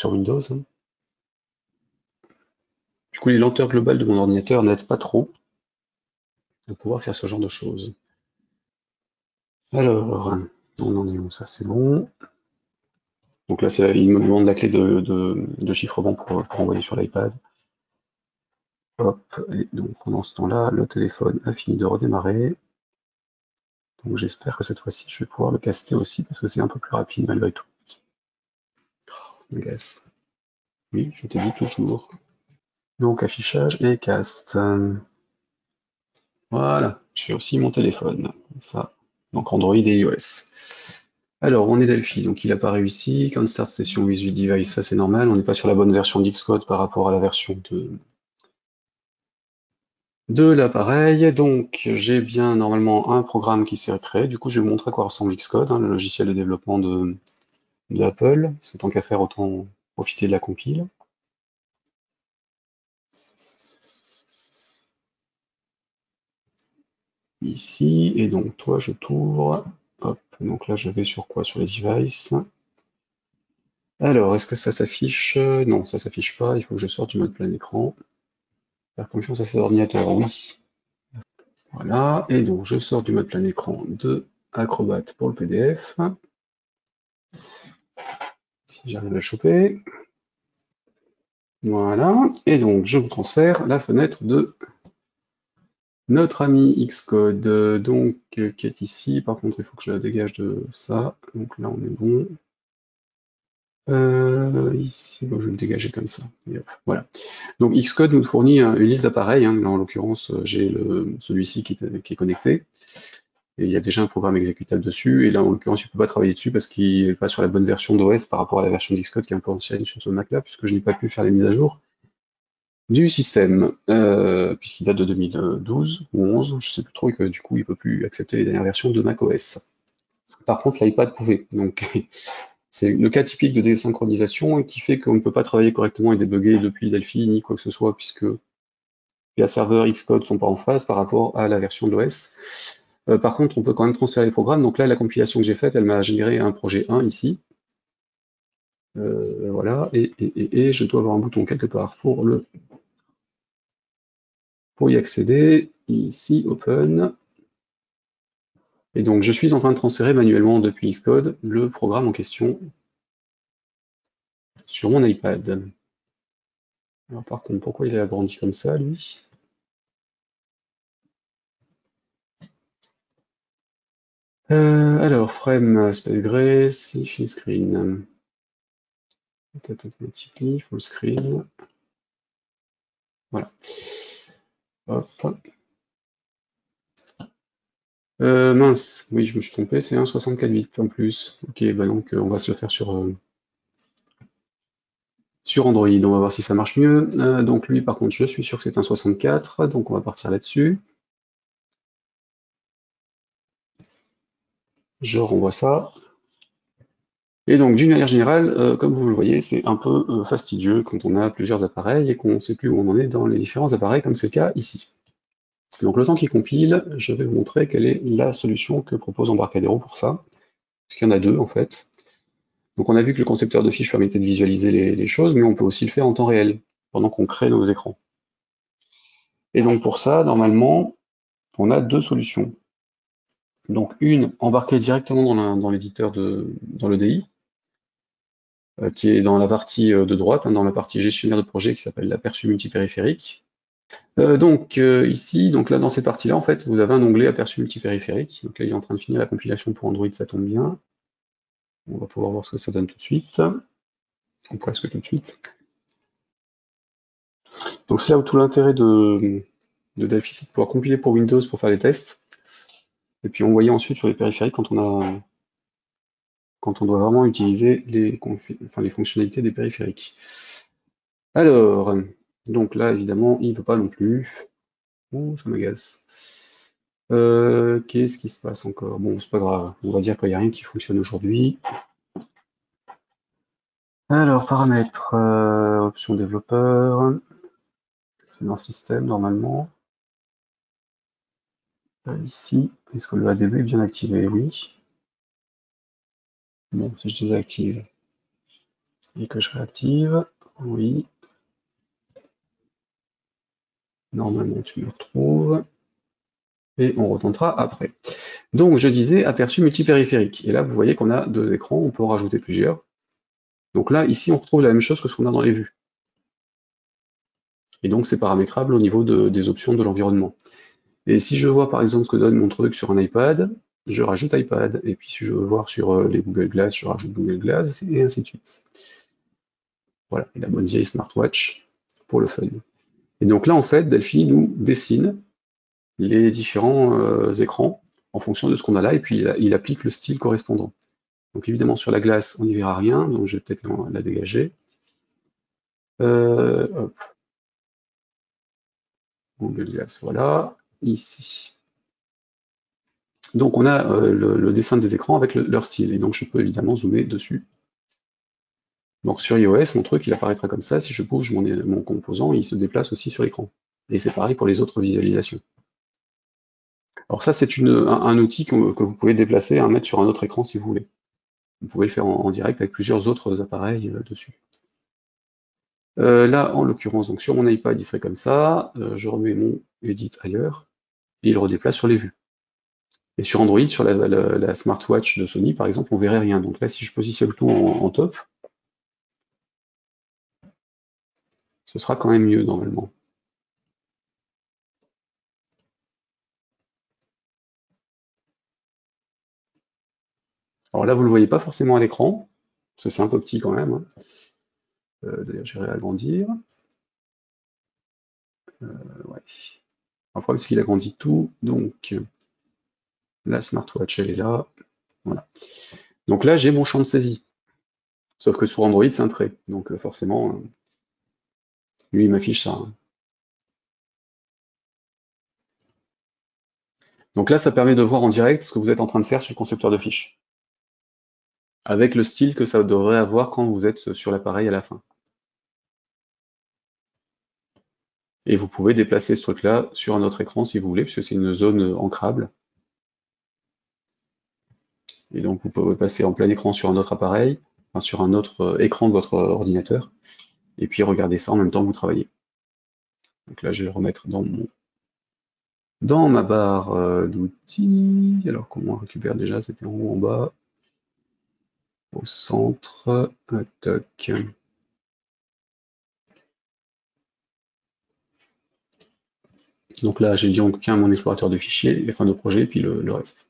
Windows, hein. Du coup, les lenteurs globales de mon ordinateur n'aident pas trop de pouvoir faire ce genre de choses. Alors, on en est où? Ça, c'est bon. Donc là, il me demande la clé de chiffrement pour envoyer sur l'iPad. Hop, et donc pendant ce temps-là, le téléphone a fini de redémarrer. Donc j'espère que cette fois-ci, je vais pouvoir le caster aussi, parce que c'est un peu plus rapide malgré tout. Yes. Oui, je te dis toujours. Donc affichage et cast. Voilà, j'ai aussi mon téléphone, comme ça. Donc Android et iOS. Alors, on est Delphi, donc il apparaît ici. Can't start session with your device, ça c'est normal. On n'est pas sur la bonne version d'Xcode par rapport à la version de l'appareil. Donc, j'ai bien normalement un programme qui s'est créé. Du coup, je vais vous montrer à quoi ressemble Xcode, hein, le logiciel de développement d'Apple. C'est tant qu'à faire, autant profiter de la compile. Ici, et donc toi, je t'ouvre. Hop, donc là, je vais sur quoi? Sur les devices. Alors, est-ce que ça s'affiche? Non, ça s'affiche pas. Il faut que je sorte du mode plein écran. Faire confiance à ces ordinateurs, oui. Voilà, et donc je sors du mode plein écran de Acrobat pour le PDF. Si j'arrive à le choper. Voilà, et donc je vous transfère la fenêtre de notre ami Xcode, donc qui est ici. Par contre, il faut que je la dégage de ça. Donc là, on est bon. Ici, bon, je vais le dégager comme ça. Et hop, voilà. Donc Xcode nous fournit une liste d'appareils. Hein. Là, en l'occurrence, j'ai celui-ci qui est connecté. Et il y a déjà un programme exécutable dessus. Et là, en l'occurrence, il ne peut pas travailler dessus parce qu'il n'est pas sur la bonne version d'OS par rapport à la version d'Xcode qui est un peu ancienne sur ce Mac-là, puisque je n'ai pas pu faire les mises à jour du système, puisqu'il date de 2012 ou 11, je sais plus trop, et que du coup il peut plus accepter les dernières versions de macOS. Par contre, l'iPad pouvait. Donc c'est le cas typique de désynchronisation qui fait qu'on ne peut pas travailler correctement et débugger depuis Delphi ni quoi que ce soit, puisque via serveur, Xcode sont pas en phase par rapport à la version de l'OS. Par contre, on peut quand même transférer les programmes. Donc là, la compilation que j'ai faite, elle m'a généré un projet 1 ici. Voilà, et je dois avoir un bouton quelque part pour y accéder. Ici, Open. Et donc, je suis en train de transférer manuellement depuis Xcode le programme en question sur mon iPad. Alors, par contre, pourquoi il est agrandi comme ça, lui? Alors, frame, space gray, full screen. Peut-être automatically, full screen. Voilà. Hop. Mince, oui, je me suis trompé, c'est un 64 bits en plus. Ok, bah donc on va se le faire sur Android, on va voir si ça marche mieux. Donc lui, par contre, je suis sûr que c'est un 64, donc on va partir là-dessus. Je renvoie ça. Et donc, d'une manière générale, comme vous le voyez, c'est un peu fastidieux quand on a plusieurs appareils et qu'on ne sait plus où on en est dans les différents appareils, comme c'est le cas ici. Donc, le temps qu'il compile, je vais vous montrer quelle est la solution que propose Embarcadero pour ça. Parce qu'il y en a deux, en fait. Donc, on a vu que le concepteur de fiches permettait de visualiser les choses, mais on peut aussi le faire en temps réel, pendant qu'on crée nos écrans. Et donc, pour ça, normalement, on a deux solutions. Donc, une embarquée directement dans l'éditeur dans l'EDI, qui est dans la partie de droite, dans la partie gestionnaire de projet qui s'appelle l'aperçu multipériphérique. Ici, donc là dans cette partie-là, en fait, vous avez un onglet aperçu multipériphérique. Donc là, il est en train de finir la compilation pour Android, ça tombe bien. On va pouvoir voir ce que ça donne tout de suite, ou presque tout de suite. Donc c'est là où tout l'intérêt de Delphi, c'est de pouvoir compiler pour Windows pour faire des tests, et puis envoyer ensuite sur les périphériques quand on doit vraiment utiliser les fonctionnalités des périphériques. Alors, donc là, évidemment, il ne veut pas non plus. Oh, ça m'agace. Qu'est-ce qui se passe encore? Bon, c'est pas grave. On va dire qu'il n'y a rien qui fonctionne aujourd'hui. Alors, paramètres, option développeur. C'est dans système, normalement. Ici, est-ce que le ADB est bien activé? Oui. Bon, si je désactive et que je réactive, oui. Normalement, tu me retrouves. Et on retentera après. Donc, je disais aperçu multipériphérique. Et là, vous voyez qu'on a deux écrans, on peut en rajouter plusieurs. Donc là, ici, on retrouve la même chose que ce qu'on a dans les vues. Et donc, c'est paramétrable au niveau des options de l'environnement. Et si je veux voir, par exemple, ce que donne mon truc sur un iPad, je rajoute iPad. Et puis, si je veux voir sur les Google Glass, je rajoute Google Glass, et ainsi de suite. Voilà, et la bonne vieille smartwatch pour le fun. Et donc là, en fait, Delphi nous dessine les différents écrans en fonction de ce qu'on a là, et puis il applique le style correspondant. Donc évidemment, sur la glace, on n'y verra rien, donc je vais peut-être la dégager. Hop. Google Glass, voilà, ici. Donc on a le dessin des écrans avec leur style, et donc je peux évidemment zoomer dessus. Donc sur iOS, mon truc, il apparaîtra comme ça, si je bouge mon composant, il se déplace aussi sur l'écran. Et c'est pareil pour les autres visualisations. Alors ça, c'est un outil que vous pouvez déplacer, mettre sur un autre écran si vous voulez. Vous pouvez le faire en direct avec plusieurs autres appareils dessus. Là, en l'occurrence, donc sur mon iPad, il serait comme ça. Je remets mon edit ailleurs, et il le redéplace sur les vues. Et sur Android, sur la smartwatch de Sony, par exemple, on verrait rien. Donc là, si je positionne tout en top, ce sera quand même mieux normalement. Alors là, vous ne le voyez pas forcément à l'écran, parce que c'est un peu petit quand même, hein. D'ailleurs, j'irai agrandir. Ouais. Le problème, c'est qu'il agrandit tout, donc la smartwatch, elle est là. Voilà. Donc là, j'ai mon champ de saisie. Sauf que sur Android, c'est un trait. Donc forcément, lui, il m'affiche ça, hein. Donc là, ça permet de voir en direct ce que vous êtes en train de faire sur le concepteur de fiches, avec le style que ça devrait avoir quand vous êtes sur l'appareil à la fin. Et vous pouvez déplacer ce truc-là sur un autre écran si vous voulez, puisque c'est une zone ancrable. Et donc vous pouvez passer en plein écran sur un autre appareil, enfin, sur un autre écran de votre ordinateur, et puis regarder ça en même temps que vous travaillez. Donc là, je vais le remettre dans ma barre d'outils. Alors comment on récupère déjà? C'était en haut, en bas, au centre. Toc. Donc là, j'ai dit on tient mon explorateur de fichiers, les fins de projet, puis le reste.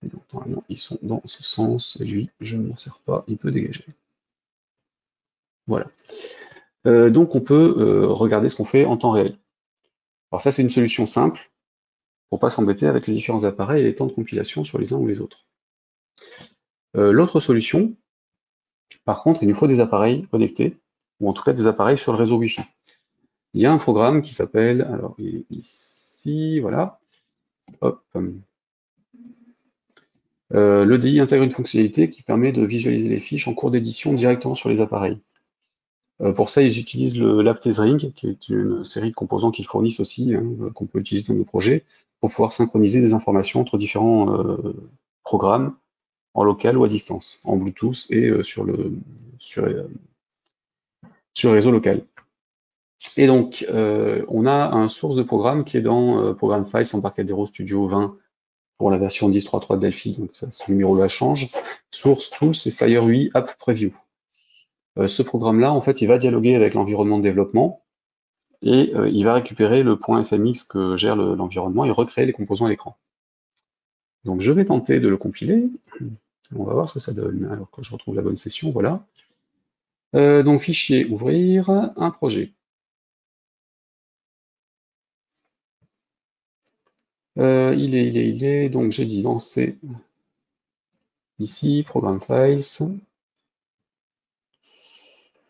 Et donc normalement, ils sont dans ce sens. Et lui, je ne m'en sers pas, il peut dégager. Voilà. Donc on peut regarder ce qu'on fait en temps réel. Alors ça, c'est une solution simple pour pas s'embêter avec les différents appareils et les temps de compilation sur les uns ou les autres. L'autre solution, par contre, il nous faut des appareils connectés, ou en tout cas des appareils sur le réseau Wi-Fi. Il y a un programme qui s'appelle, alors il est ici, voilà, hop. L'EDI intègre une fonctionnalité qui permet de visualiser les fiches en cours d'édition directement sur les appareils. Pour ça, ils utilisent le LabTezRing, qui est une série de composants qu'ils fournissent aussi, hein, qu'on peut utiliser dans nos projets, pour pouvoir synchroniser des informations entre différents programmes, en local ou à distance, en Bluetooth et sur le réseau local. Et donc, on a un source de programme qui est dans Program Files Embarcadero Studio 20 pour la version 10.3.3 de Delphi, donc ça, ce numéro-là change. Source Tools et FireUI App Preview. Ce programme-là, en fait, il va dialoguer avec l'environnement de développement et il va récupérer le point FMX que gère l'environnement et recréer les composants à l'écran. Donc je vais tenter de le compiler. On va voir ce que ça donne. Alors que je retrouve la bonne session, voilà. Donc fichier, ouvrir, un projet. Il est, donc j'ai dit lancer ici, Program Files.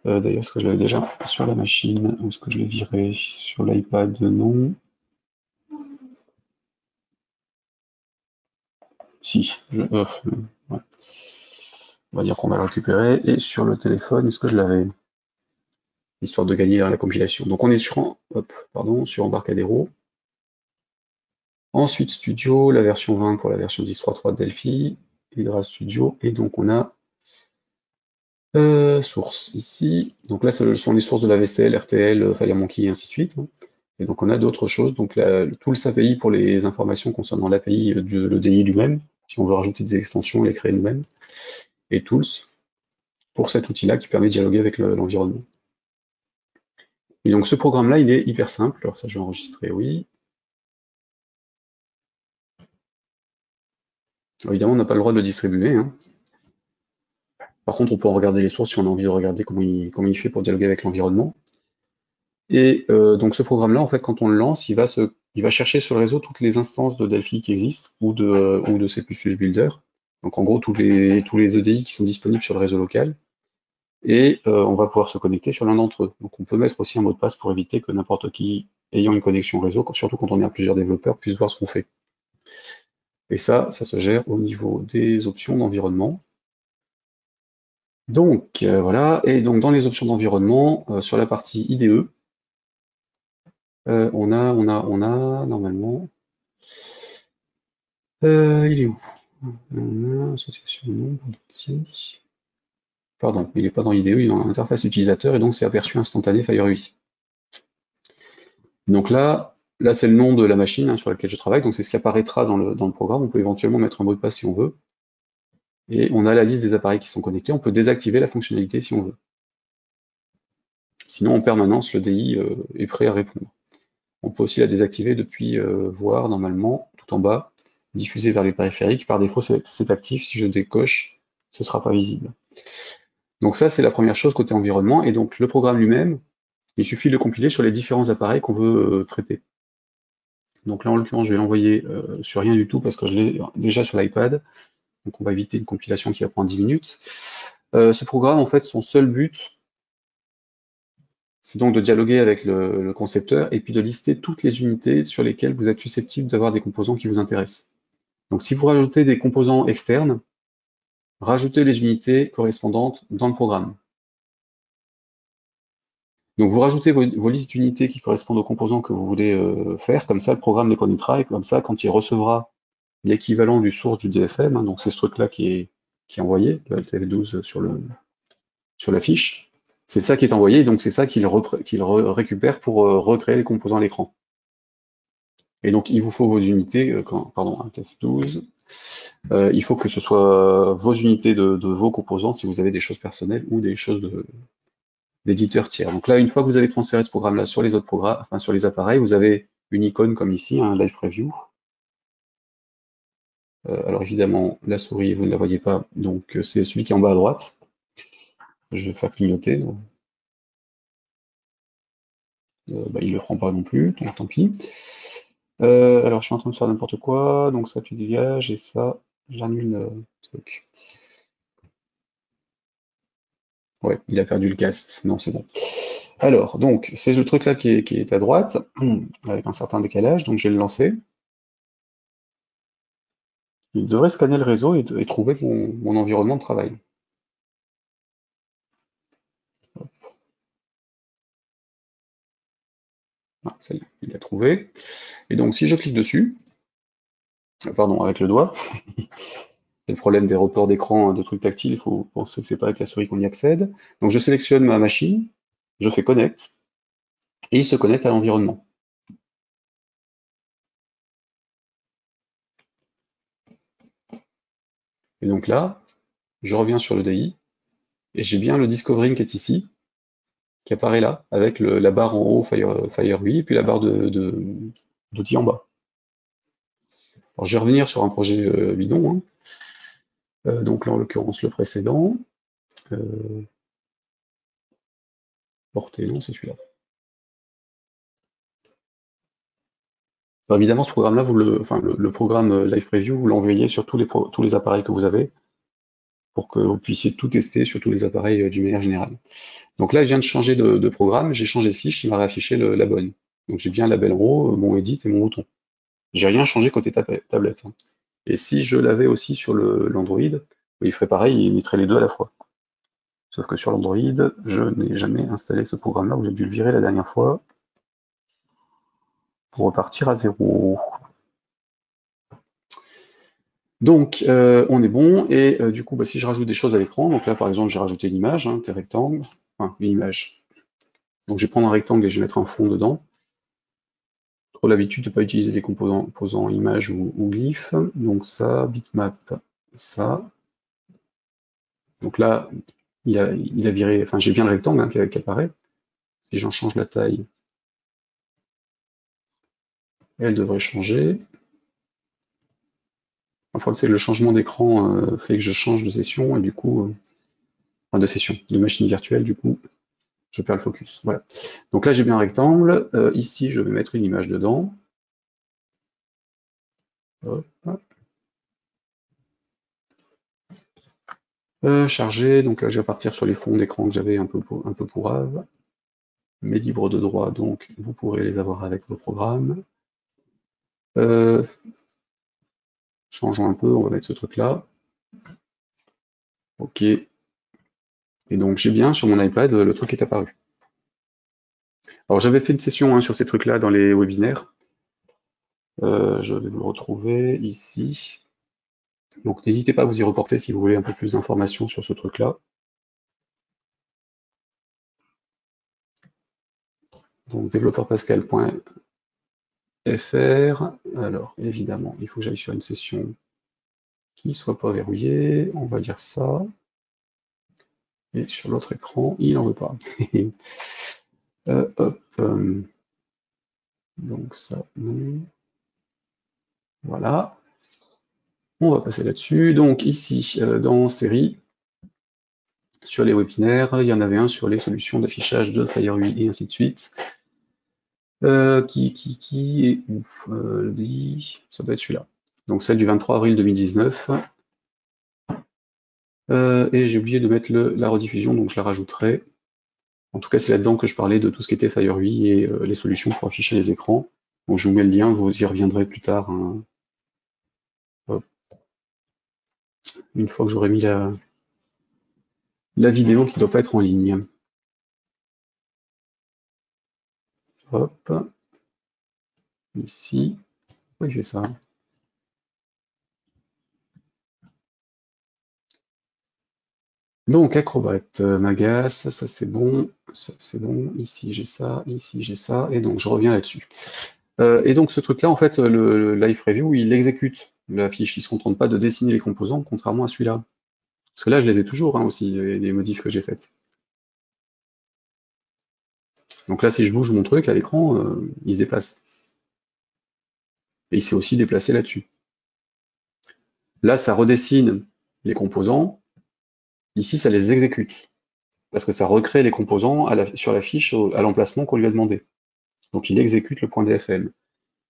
D'ailleurs, est-ce que je l'avais déjà sur la machine ou est-ce que je l'ai viré sur l'iPad? Non. Si, ouais. On va dire qu'on va le récupérer. Et sur le téléphone, est-ce que je l'avais? Histoire de gagner la compilation. Donc on est sur, sur Embarcadero. Ensuite Studio, la version 20 pour la version 10.3.3 de Delphi, Hydra Studio, et donc on a source ici. Donc là, ce sont les sources de la VCL, RTL, FireMonkey et ainsi de suite. Et donc on a d'autres choses. Donc le Tools API pour les informations concernant l'API de l'EDI lui-même, si on veut rajouter des extensions et les créer nous-mêmes. Et Tools pour cet outil-là qui permet de dialoguer avec l'environnement. Et donc ce programme-là, il est hyper simple. Alors ça, je vais enregistrer, oui. Alors, évidemment, on n'a pas le droit de le distribuer, hein. Par contre, on peut regarder les sources si on a envie de regarder comment il fait pour dialoguer avec l'environnement. Et donc ce programme-là, en fait, quand on le lance, il va chercher sur le réseau toutes les instances de Delphi qui existent ou de C++ Builder. Donc en gros, tous les EDI qui sont disponibles sur le réseau local. Et on va pouvoir se connecter sur l'un d'entre eux. Donc on peut mettre aussi un mot de passe pour éviter que n'importe qui ayant une connexion réseau, surtout quand on est à plusieurs développeurs, puisse voir ce qu'on fait. Et ça se gère au niveau des options d'environnement. Donc voilà, et donc dans les options d'environnement, sur la partie IDE, on a normalement, il est où? Association nombre d'outils. Pardon, il n'est pas dans IDE, il est dans l'interface utilisateur et donc c'est aperçu instantané FireUI. Donc là c'est le nom de la machine, hein, sur laquelle je travaille, donc c'est ce qui apparaîtra dans le programme. On peut éventuellement mettre un mot de passe si on veut. Et on a la liste des appareils qui sont connectés. On peut désactiver la fonctionnalité si on veut. Sinon, en permanence, l'EDI est prêt à répondre. On peut aussi la désactiver depuis voir, normalement, tout en bas, diffuser vers les périphériques. Par défaut, c'est actif. Si je décoche, ce ne sera pas visible. Donc ça, c'est la première chose côté environnement. Et donc le programme lui-même, il suffit de le compiler sur les différents appareils qu'on veut traiter. Donc là, en l'occurrence, je vais l'envoyer sur rien du tout parce que je l'ai déjà sur l'iPad. Donc on va éviter une compilation qui va prendre 10 minutes. Ce programme, en fait, son seul but, c'est donc de dialoguer avec le concepteur et puis de lister toutes les unités sur lesquelles vous êtes susceptible d'avoir des composants qui vous intéressent. Donc si vous rajoutez des composants externes, rajoutez les unités correspondantes dans le programme. Donc vous rajoutez vos listes d'unités qui correspondent aux composants que vous voulez faire, comme ça le programme les connaîtra, et comme ça quand il recevra l'équivalent du source du DFM, hein, donc c'est ce truc-là qui est envoyé, le LTF12 sur la fiche, c'est ça qui est envoyé, donc c'est ça qu'il récupère pour recréer les composants à l'écran. Et donc il vous faut vos unités, pardon, LTF12, il faut que ce soit vos unités de vos composants si vous avez des choses personnelles ou des choses d'éditeurs tiers. Donc là, une fois que vous avez transféré ce programme-là sur les autres programmes, enfin sur les appareils, vous avez une icône comme ici, un Live Preview. Alors évidemment, la souris, vous ne la voyez pas, donc c'est celui qui est en bas à droite. Je vais faire clignoter. Bah, il le prend pas non plus, donc tant pis. Alors je suis en train de faire n'importe quoi, donc ça tu dégages et ça j'annule le truc. Ouais, il a perdu le cast. Non, c'est bon. Alors, donc, c'est le truc là qui est à droite, avec un certain décalage, donc je vais le lancer. Il devrait scanner le réseau et trouver mon environnement de travail. Ah, ça y est, il l'a trouvé. Et donc, si je clique dessus, pardon, avec le doigt, c'est le problème des reports d'écran de trucs tactiles, il faut penser que c'est pas avec la souris qu'on y accède. Donc, je sélectionne ma machine, je fais connect, et il se connecte à l'environnement. Et donc là, je reviens sur le DI, et j'ai bien le discovering qui est ici, qui apparaît là, avec la barre en haut Fire UI, et puis la barre d'outils en bas. Alors je vais revenir sur un projet bidon, hein. Donc là en l'occurrence le précédent. Portée, non, c'est celui-là. Alors, évidemment, ce programme-là, le programme Live Preview, vous l'envoyez sur tous les appareils que vous avez, pour que vous puissiez tout tester sur tous les appareils d'une manière générale. Donc là, je viens de changer de programme, j'ai changé de fiche, il m'a réaffiché la bonne. Donc j'ai bien un label en haut, mon edit et mon bouton. J'ai rien changé côté tablette, hein. Et si je l'avais aussi sur l'Android, il ferait pareil, il mettrait les deux à la fois. Sauf que sur l'Android, je n'ai jamais installé ce programme-là, où j'ai dû le virer la dernière fois pour repartir à zéro. Donc on est bon, et du coup, si je rajoute des choses à l'écran, donc là par exemple j'ai rajouté une image, hein, des rectangles, enfin une image. Donc je vais prendre un rectangle et je vais mettre un fond dedans. Trop l'habitude de ne pas utiliser des composants image ou glyph. Donc ça, bitmap, ça. Donc là, il a viré, enfin j'ai bien le rectangle, hein, qui apparaît. Si j'en change la taille, elle devrait changer. Enfin, c'est le changement d'écran fait que je change de session et du coup, enfin de session, de machine virtuelle, du coup, je perds le focus. Voilà. Donc là, j'ai bien un rectangle. Ici, je vais mettre une image dedans. Hop. Chargé, donc là, je vais partir sur les fonds d'écran que j'avais un peu pourraves. Mais libres de droit, donc vous pourrez les avoir avec vos programmes. Changeons un peu, on va mettre ce truc-là. OK. Et donc j'ai bien sur mon iPad, le truc est apparu. Alors j'avais fait une session, hein, sur ces trucs-là dans les webinaires. Je vais vous le retrouver ici. Donc n'hésitez pas à vous y reporter si vous voulez un peu plus d'informations sur ce truc-là. Donc développeurpascal.fr. Alors évidemment, il faut que j'aille sur une session qui ne soit pas verrouillée. On va dire ça. Et sur l'autre écran, il n'en veut pas. Hop. Donc ça, non. Voilà. On va passer là-dessus. Donc ici, dans série, sur les webinaires, il y en avait un sur les solutions d'affichage de FireUI et ainsi de suite. Qui est où? Ça doit être celui-là. Donc celle du 23 avril 2019. Et j'ai oublié de mettre la rediffusion, donc je la rajouterai. En tout cas, c'est là-dedans que je parlais de tout ce qui était FireUI et les solutions pour afficher les écrans. Donc je vous mets le lien, vous y reviendrez plus tard, hein. Une fois que j'aurai mis la vidéo qui ne doit pas être en ligne. hop, ici. Pourquoi il fait ça? Donc Acrobat, Magas, ça c'est bon, ici j'ai ça, et donc je reviens là-dessus. Et donc ce truc-là, en fait, le Live Preview, il exécute la fiche, il se contente pas de dessiner les composants, contrairement à celui-là. Parce que là, je les ai toujours hein, aussi, les modifs que j'ai faites. Donc là, si je bouge mon truc à l'écran, il se déplace. Et il s'est aussi déplacé là-dessus. Là, ça redessine les composants. Ici, ça les exécute. Parce que ça recrée les composants sur la fiche à l'emplacement qu'on lui a demandé. Donc il exécute le point DFM.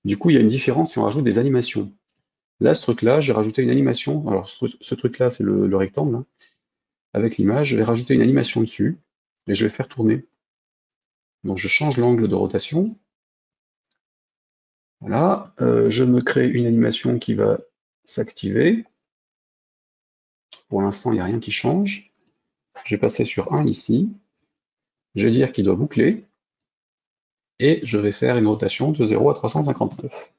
Du coup, il y a une différence si on rajoute des animations. Là, ce truc-là, j'ai rajouté une animation. Alors, ce truc-là, c'est le rectangle. Hein. Avec l'image, je vais rajouter une animation dessus et je vais faire tourner. Donc, je change l'angle de rotation. Voilà. Je me crée une animation qui va s'activer. Pour l'instant, il n'y a rien qui change. Je vais passer sur 1 ici. Je vais dire qu'il doit boucler. Et je vais faire une rotation de 0 à 359.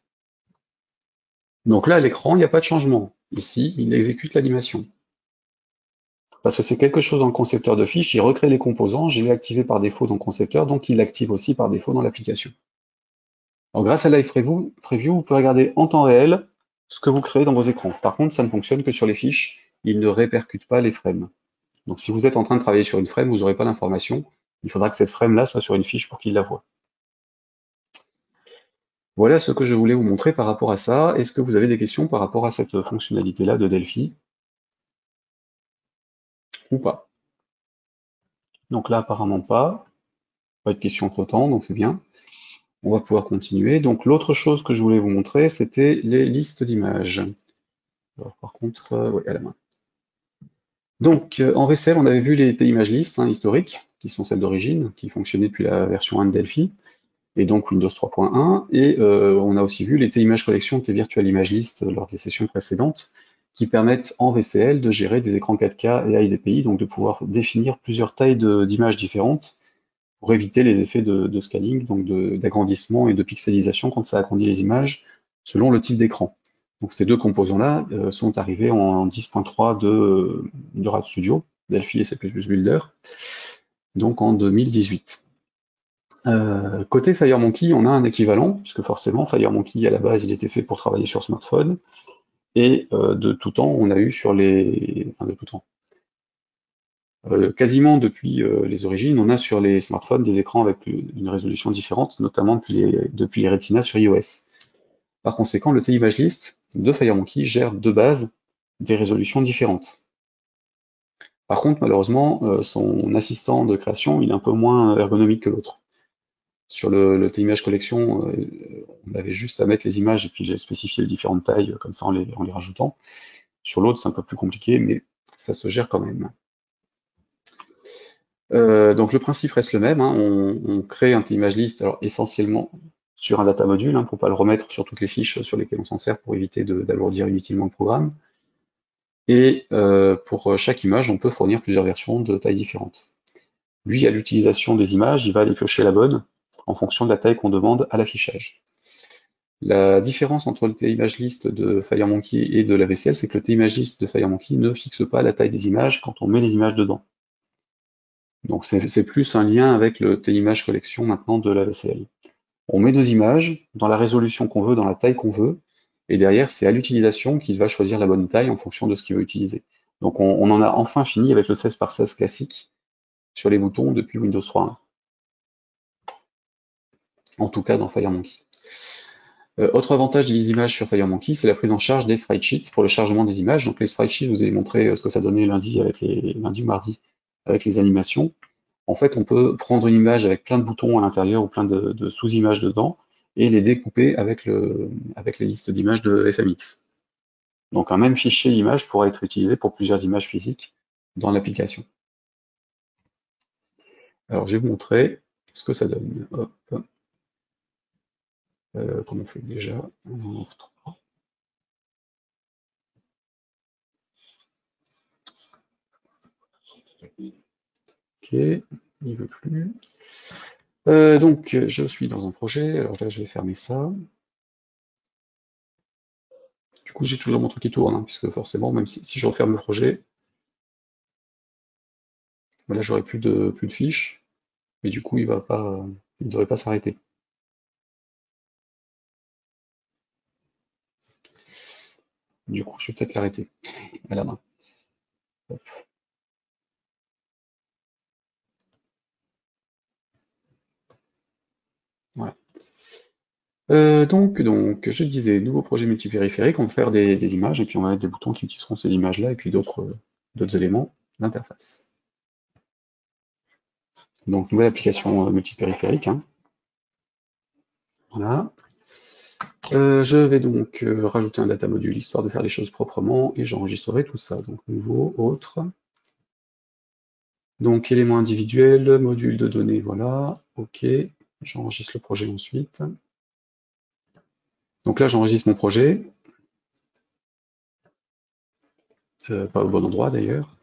Donc là, à l'écran, il n'y a pas de changement. Ici, il exécute l'animation. Parce que c'est quelque chose dans le concepteur de fiche, il recrée les composants, je l'ai activé par défaut dans le concepteur, donc il l'active aussi par défaut dans l'application. Alors grâce à Live Preview, vous pouvez regarder en temps réel ce que vous créez dans vos écrans. Par contre, ça ne fonctionne que sur les fiches, il ne répercute pas les frames. Donc si vous êtes en train de travailler sur une frame, vous n'aurez pas l'information. Il faudra que cette frame-là soit sur une fiche pour qu'il la voie. Voilà ce que je voulais vous montrer par rapport à ça. Est-ce que vous avez des questions par rapport à cette fonctionnalité-là de Delphi? Ou pas? Donc là, apparemment pas. Pas de questions entre-temps, donc c'est bien. On va pouvoir continuer. Donc l'autre chose que je voulais vous montrer, c'était les listes d'images. Alors par contre, ouais, à la main. Donc en VCL, on avait vu les images listes hein, historiques, qui sont celles d'origine, qui fonctionnaient depuis la version 1 de Delphi, et donc Windows 3.1. Et on a aussi vu les images collection de virtual image list lors des sessions précédentes, qui permettent en VCL de gérer des écrans 4K et HDPI, donc de pouvoir définir plusieurs tailles d'images différentes pour éviter les effets de scaling, donc d'agrandissement et de pixelisation quand ça agrandit les images selon le type d'écran. Donc ces deux composants-là sont arrivés en 10.3 de RAD Studio, Delphi et C++ Builder, donc en 2018. Côté FireMonkey, on a un équivalent, puisque forcément FireMonkey à la base il était fait pour travailler sur smartphone, et de tout temps on a eu sur les... Enfin de tout temps. Quasiment depuis les origines, on a sur les smartphones des écrans avec une résolution différente, notamment depuis les Retina sur iOS. Par conséquent, le TImageList de FireMonkey gère de base des résolutions différentes. Par contre, malheureusement, son assistant de création, il est un peu moins ergonomique que l'autre. Sur le TImage Collection, on avait juste à mettre les images et puis j'ai spécifié les différentes tailles comme ça en les rajoutant. Sur l'autre, c'est un peu plus compliqué, mais ça se gère quand même. Donc le principe reste le même, hein, on crée un image list, alors essentiellement sur un data module, hein, pour pas le remettre sur toutes les fiches sur lesquelles on s'en sert pour éviter d'alourdir inutilement le programme. Et pour chaque image, on peut fournir plusieurs versions de tailles différentes. Lui, à l'utilisation des images, il va aller piocher la bonne en fonction de la taille qu'on demande à l'affichage. La différence entre le TImage list de FireMonkey et de la VCL, c'est que le TImage list de FireMonkey ne fixe pas la taille des images quand on met les images dedans. Donc c'est plus un lien avec le TImage collection maintenant de la VCL. On met deux images dans la résolution qu'on veut, dans la taille qu'on veut, et derrière c'est à l'utilisation qu'il va choisir la bonne taille en fonction de ce qu'il veut utiliser. Donc on en a enfin fini avec le 16 par 16 classique sur les boutons depuis Windows 3.1. En tout cas dans FireMonkey. Autre avantage des images sur FireMonkey, c'est la prise en charge des spreadsheets pour le chargement des images. Donc les spreadsheets, je vous ai montré ce que ça donnait lundi ou mardi avec les animations. En fait, on peut prendre une image avec plein de boutons à l'intérieur ou plein de sous-images dedans et les découper avec les listes d'images de FMX. Donc un même fichier image pourra être utilisé pour plusieurs images physiques dans l'application. Alors je vais vous montrer ce que ça donne. Hop. Comment on fait déjà? Ok, il veut plus. Donc, je suis dans un projet, alors là, je vais fermer ça. Du coup, j'ai toujours mon truc qui tourne, hein, puisque forcément, même si je referme le projet, ben là, j'aurai plus de fiches, mais du coup, il ne devrait pas s'arrêter. Du coup, je vais peut-être l'arrêter à la main. Hop, voilà. Donc, je disais, nouveau projet multipériphérique, on va faire des images, et puis on va mettre des boutons qui utiliseront ces images-là, et puis d'autres éléments d'interface. Donc, nouvelle application multipériphérique, hein. Voilà. Je vais donc rajouter un data module histoire de faire les choses proprement et j'enregistrerai tout ça. Donc nouveau, autre. Donc éléments individuels, module de données, voilà. OK. J'enregistre le projet ensuite. Donc là j'enregistre mon projet. Pas au bon endroit d'ailleurs.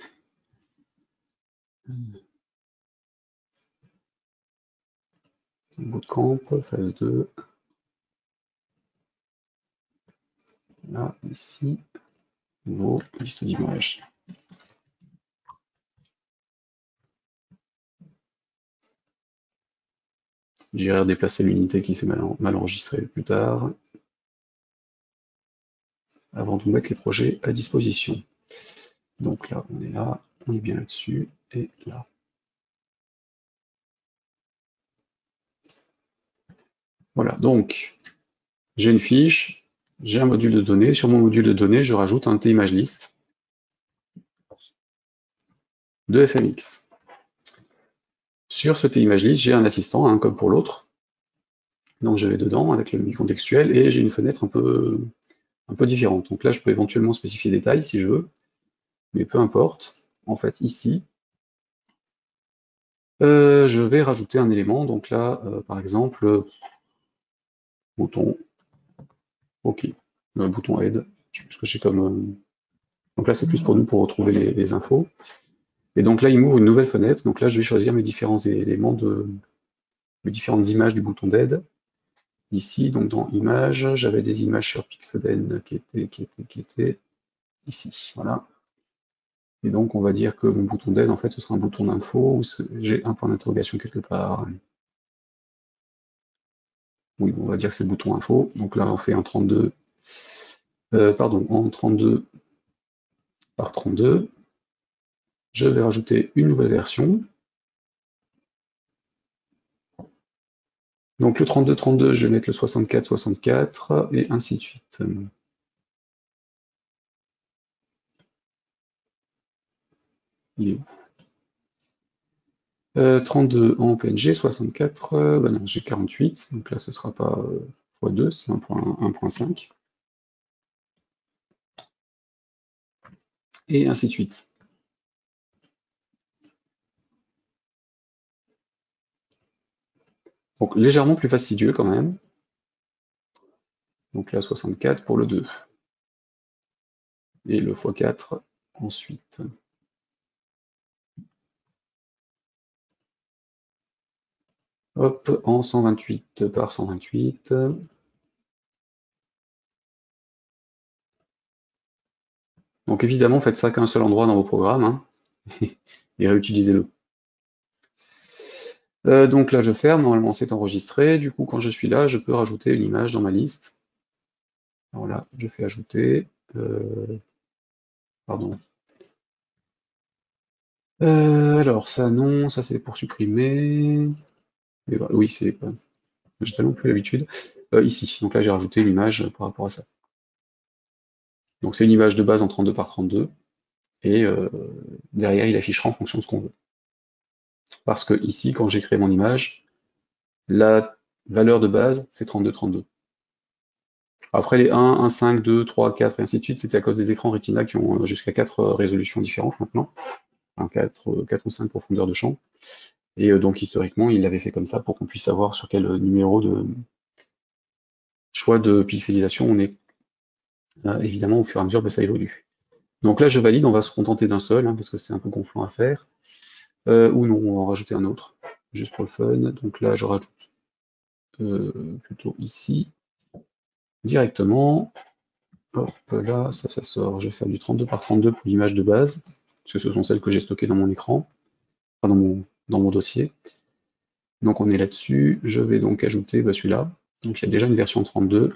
Bootcamp, phase 2. Là, ici. Nouveau, liste d'images. J'irai redéplacer l'unité qui s'est mal enregistrée plus tard, avant de mettre les projets à disposition. Donc là, on est bien là-dessus, et là. Voilà, donc j'ai une fiche, j'ai un module de données. Sur mon module de données, je rajoute un TImageList de FMX. Sur ce TImageList, j'ai un assistant, un comme pour l'autre. Donc je vais dedans avec le menu contextuel et j'ai une fenêtre un peu différente. Donc là, je peux éventuellement spécifier des tailles si je veux, mais peu importe. En fait, ici, je vais rajouter un élément. Donc là, par exemple, bouton OK, bouton aide. Je sais plus ce que j'ai comme. Donc là, c'est plus pour nous pour retrouver les infos. Et donc là, il m'ouvre une nouvelle fenêtre. Donc là, je vais choisir mes différents éléments mes différentes images du bouton d'aide. Ici, donc dans Images, j'avais des images sur Pixoden qui étaient ici. Voilà. Et donc, on va dire que mon bouton d'aide, en fait, ce sera un bouton d'info où j'ai un point d'interrogation quelque part. Oui, on va dire que c'est le bouton info. Donc là, on fait un 32. Pardon, en 32 par 32. Je vais rajouter une nouvelle version. Donc le 32-32, je vais mettre le 64-64 et ainsi de suite. Il est où 32 en PNG, 64, bah non, j'ai 48, donc là ce sera pas x2, c'est 1.5, et ainsi de suite. Donc légèrement plus fastidieux quand même. Donc là 64 pour le 2. Et le x4 ensuite. Hop, en 128 par 128. Donc évidemment, faites ça qu'à un seul endroit dans vos programmes, hein, et réutilisez-le. Donc là, je ferme, normalement c'est enregistré. Du coup, quand je suis là, je peux rajouter une image dans ma liste. Alors là, je fais ajouter. Pardon. Alors ça non, ça c'est pour supprimer. Et voilà, oui, c'est pas. J'ai tellement plus l'habitude. Ici, donc là j'ai rajouté une image par rapport à ça. Donc c'est une image de base en 32 par 32, et derrière il affichera en fonction de ce qu'on veut. Parce que ici, quand j'ai créé mon image, la valeur de base c'est 32-32. Après les 1, 1, 5, 2, 3, 4 et ainsi de suite, c'était à cause des écrans Retina qui ont jusqu'à 4 résolutions différentes maintenant, enfin 4 ou 5 profondeurs de champ. Et donc historiquement, il l'avait fait comme ça pour qu'on puisse savoir sur quel numéro de choix de pixelisation on est. Évidemment, au fur et à mesure, ça évolue. Donc là, je valide, on va se contenter d'un seul, hein, parce que c'est un peu gonflant à faire. Ou non, on va en rajouter un autre. juste pour le fun. Donc là, je rajoute plutôt ici, directement. Hop là, ça sort. Je vais faire du 32 par 32 pour l'image de base, parce que ce sont celles que j'ai stockées dans mon écran, enfin dans mon dossier. Donc on est là-dessus. Je vais donc ajouter celui-là. Donc il y a déjà une version 32.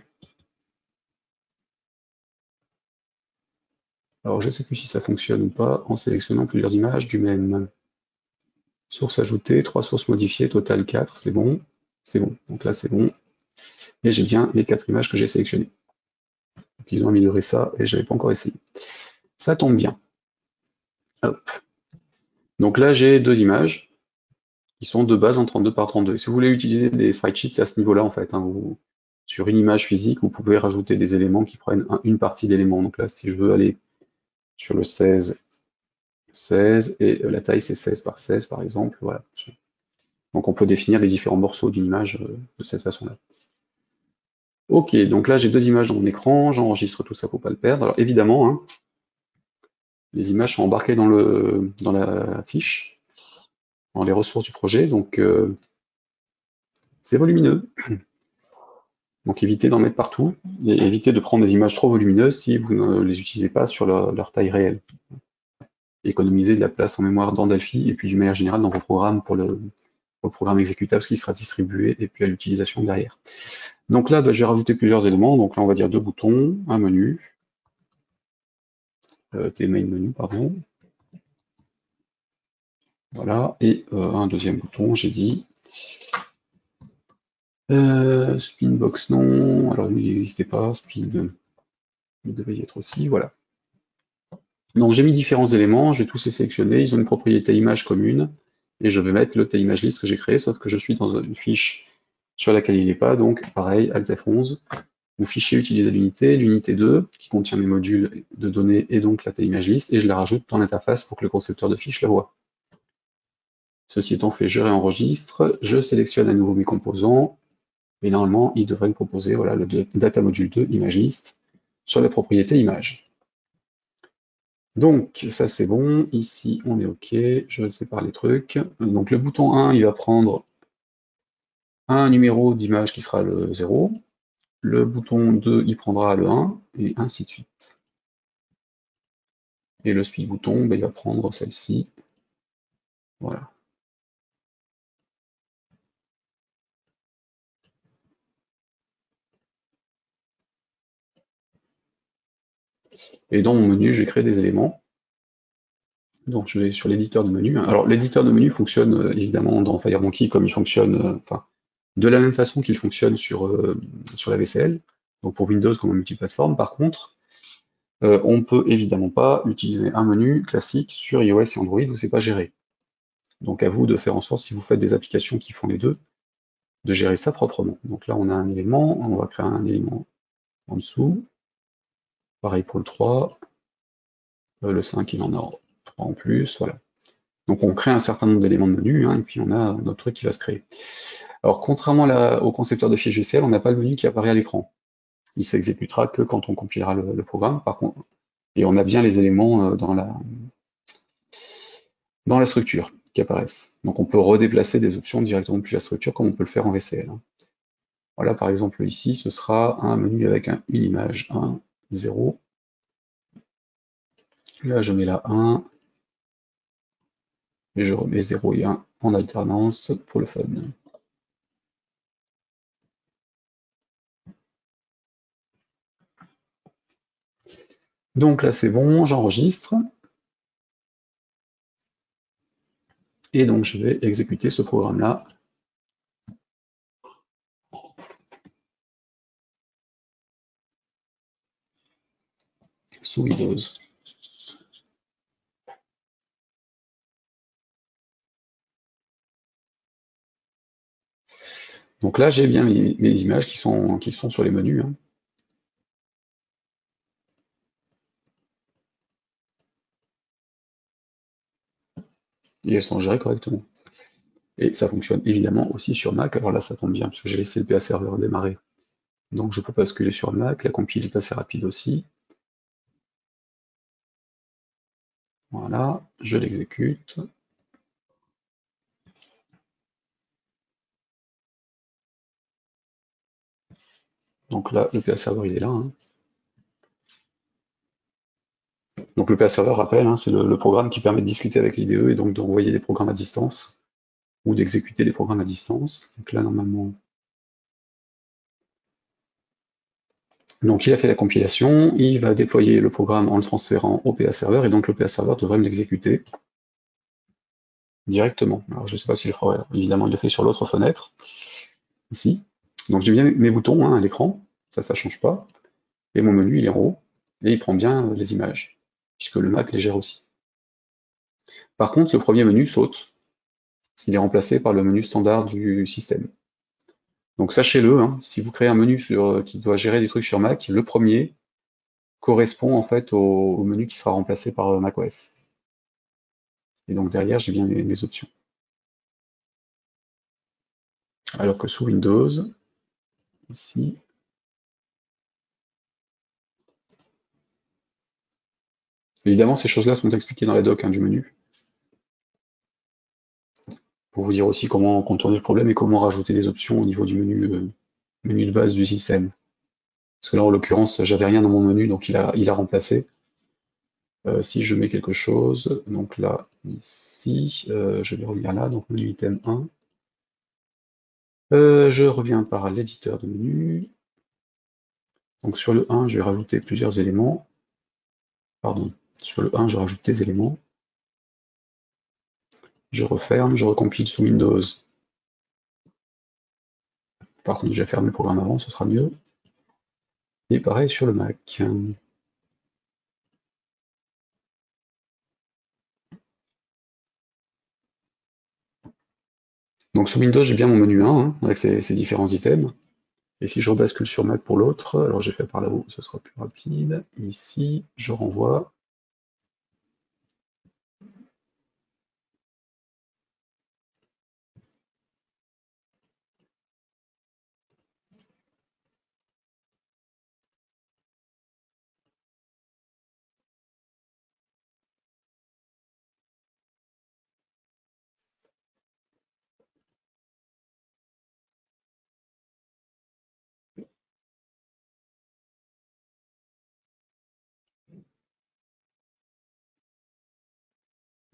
Alors je ne sais plus si ça fonctionne ou pas en sélectionnant plusieurs images du même. Source ajoutée, 3 sources modifiées, total 4, c'est bon. C'est bon. Donc là c'est bon. Et j'ai bien les 4 images que j'ai sélectionnées. Donc ils ont amélioré ça et je n'avais pas encore essayé. Ça tombe bien. Hop. Donc là j'ai deux images qui sont de base en 32 par 32. Si vous voulez utiliser des sprite sheets, c'est à ce niveau-là en fait. Hein. Sur une image physique, vous pouvez rajouter des éléments qui prennent une partie d'éléments. Donc là, si je veux aller sur le 16, 16, et la taille c'est 16 par 16 par exemple, voilà. Donc on peut définir les différents morceaux d'une image de cette façon-là. Ok, donc là j'ai deux images dans mon écran, j'enregistre tout ça pour pas le perdre. Alors évidemment, hein, les images sont embarquées dans la fiche, dans les ressources du projet, donc c'est volumineux. Donc évitez d'en mettre partout, et évitez de prendre des images trop volumineuses si vous ne les utilisez pas sur leur taille réelle. Économisez de la place en mémoire dans Delphi, et puis d'une manière générale dans vos programmes pour le programme exécutable, ce qui sera distribué, et puis à l'utilisation derrière. Donc là, je vais rajouter plusieurs éléments, donc là on va dire deux boutons, un menu, main menu, pardon. Voilà, et un deuxième bouton, j'ai dit. Spinbox non, alors lui il n'existait pas, speed, il devait y être aussi, voilà. Donc j'ai mis différents éléments, je vais tous les sélectionner, ils ont une propriété image commune, et je vais mettre le image list que j'ai créé, sauf que je suis dans une fiche sur laquelle il n'est pas, donc pareil, Alt F11, ou fichier utilisé l'unité, l'unité 2, qui contient mes modules de données et donc la image list, et je la rajoute dans l'interface pour que le concepteur de fiche la voit. Ceci étant fait, je réenregistre, je sélectionne à nouveau mes composants, et normalement, il devrait me proposer voilà, le data module 2 image list sur la propriété image. Donc, ça c'est bon, ici on est OK, je sépare les trucs. Donc le bouton 1, il va prendre un numéro d'image qui sera le 0, le bouton 2, il prendra le 1, et ainsi de suite. Et le speed bouton, il va prendre celle-ci, voilà. Et dans mon menu, je vais créer des éléments. Donc je vais sur l'éditeur de menu. Alors l'éditeur de menu fonctionne évidemment dans FireMonkey comme il fonctionne, de la même façon qu'il fonctionne sur la VCL, donc pour Windows comme en multiplateforme. Par contre, on ne peut évidemment pas utiliser un menu classique sur iOS et Android où c'est pas géré. Donc à vous de faire en sorte, si vous faites des applications qui font les deux, de gérer ça proprement. Donc là on a un élément, on va créer un élément en dessous. Pareil pour le 3, le 5 il en a 3 en plus, voilà. Donc on crée un certain nombre d'éléments de menu, hein, et puis on a notre truc qui va se créer. Alors contrairement au concepteur de fichiers VCL, on n'a pas le menu qui apparaît à l'écran. Il s'exécutera que quand on compilera le programme, par contre, et on a bien les éléments dans la structure qui apparaissent. Donc on peut redéplacer des options directement depuis la structure comme on peut le faire en VCL. Voilà, par exemple ici, ce sera un menu avec une image 1, 0. Là, je mets la 1, et je remets 0 et 1 en alternance pour le fun. Donc là, c'est bon, j'enregistre. Et donc, je vais exécuter ce programme-là. Sous Windows. Donc là, j'ai bien mes images qui sont sur les menus. Hein. Et elles sont gérées correctement. Et ça fonctionne évidemment aussi sur Mac. Alors là, ça tombe bien, parce que j'ai laissé le PA serveur démarrer. Donc je peux basculer sur Mac. La compile est assez rapide aussi. Voilà, je l'exécute. Donc là, le PA Server, il est là, hein. Donc le PA Server, rappel, hein, c'est le programme qui permet de discuter avec l'IDE et donc d'envoyer des programmes à distance ou d'exécuter des programmes à distance. Donc là, normalement, donc il a fait la compilation, il va déployer le programme en le transférant au PA Server, et donc le PA Server devrait me l'exécuter directement. Alors je ne sais pas s'il le fera, évidemment il le fait sur l'autre fenêtre, ici. Donc j'ai bien mes boutons hein, à l'écran, ça change pas, et mon menu il est en haut, et il prend bien les images, puisque le Mac les gère aussi. Par contre, le premier menu saute, parce qu'il est remplacé par le menu standard du système. Donc sachez-le, hein, si vous créez un menu qui doit gérer des trucs sur Mac, le premier correspond en fait au menu qui sera remplacé par macOS. Et donc derrière, j'ai bien mes options. Alors que sous Windows, ici, évidemment, ces choses-là sont expliquées dans la doc hein, du menu, pour vous dire aussi comment contourner le problème et comment rajouter des options au niveau du menu de base du système. Parce que là, en l'occurrence, j'avais rien dans mon menu, donc il a remplacé. Si je mets quelque chose, donc là, ici, je vais revenir là, donc menu item 1. Je reviens par l'éditeur de menu. Donc sur le 1, je vais rajouter plusieurs éléments. Pardon, sur le 1, je rajoute des éléments. Je referme, je recompile sous Windows. Par contre, j'ai fermé le programme avant, ce sera mieux. Et pareil sur le Mac. Donc sur Windows, j'ai bien mon menu 1, hein, avec ses différents items. Et si je rebascule sur Mac pour l'autre, alors j'ai fait par là-haut, ce sera plus rapide. Ici, je renvoie.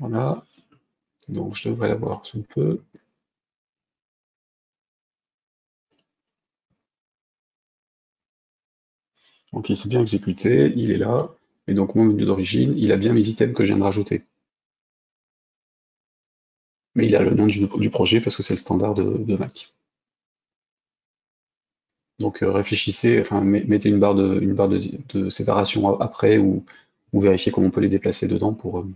Voilà. Donc je devrais l'avoir sous peu. Donc il s'est bien exécuté, il est là. Et donc mon menu d'origine, il a bien mes items que je viens de rajouter. Mais il a le nom du projet parce que c'est le standard de Mac. Donc réfléchissez, enfin mettez une barre de séparation après ou vérifiez comment on peut les déplacer dedans pour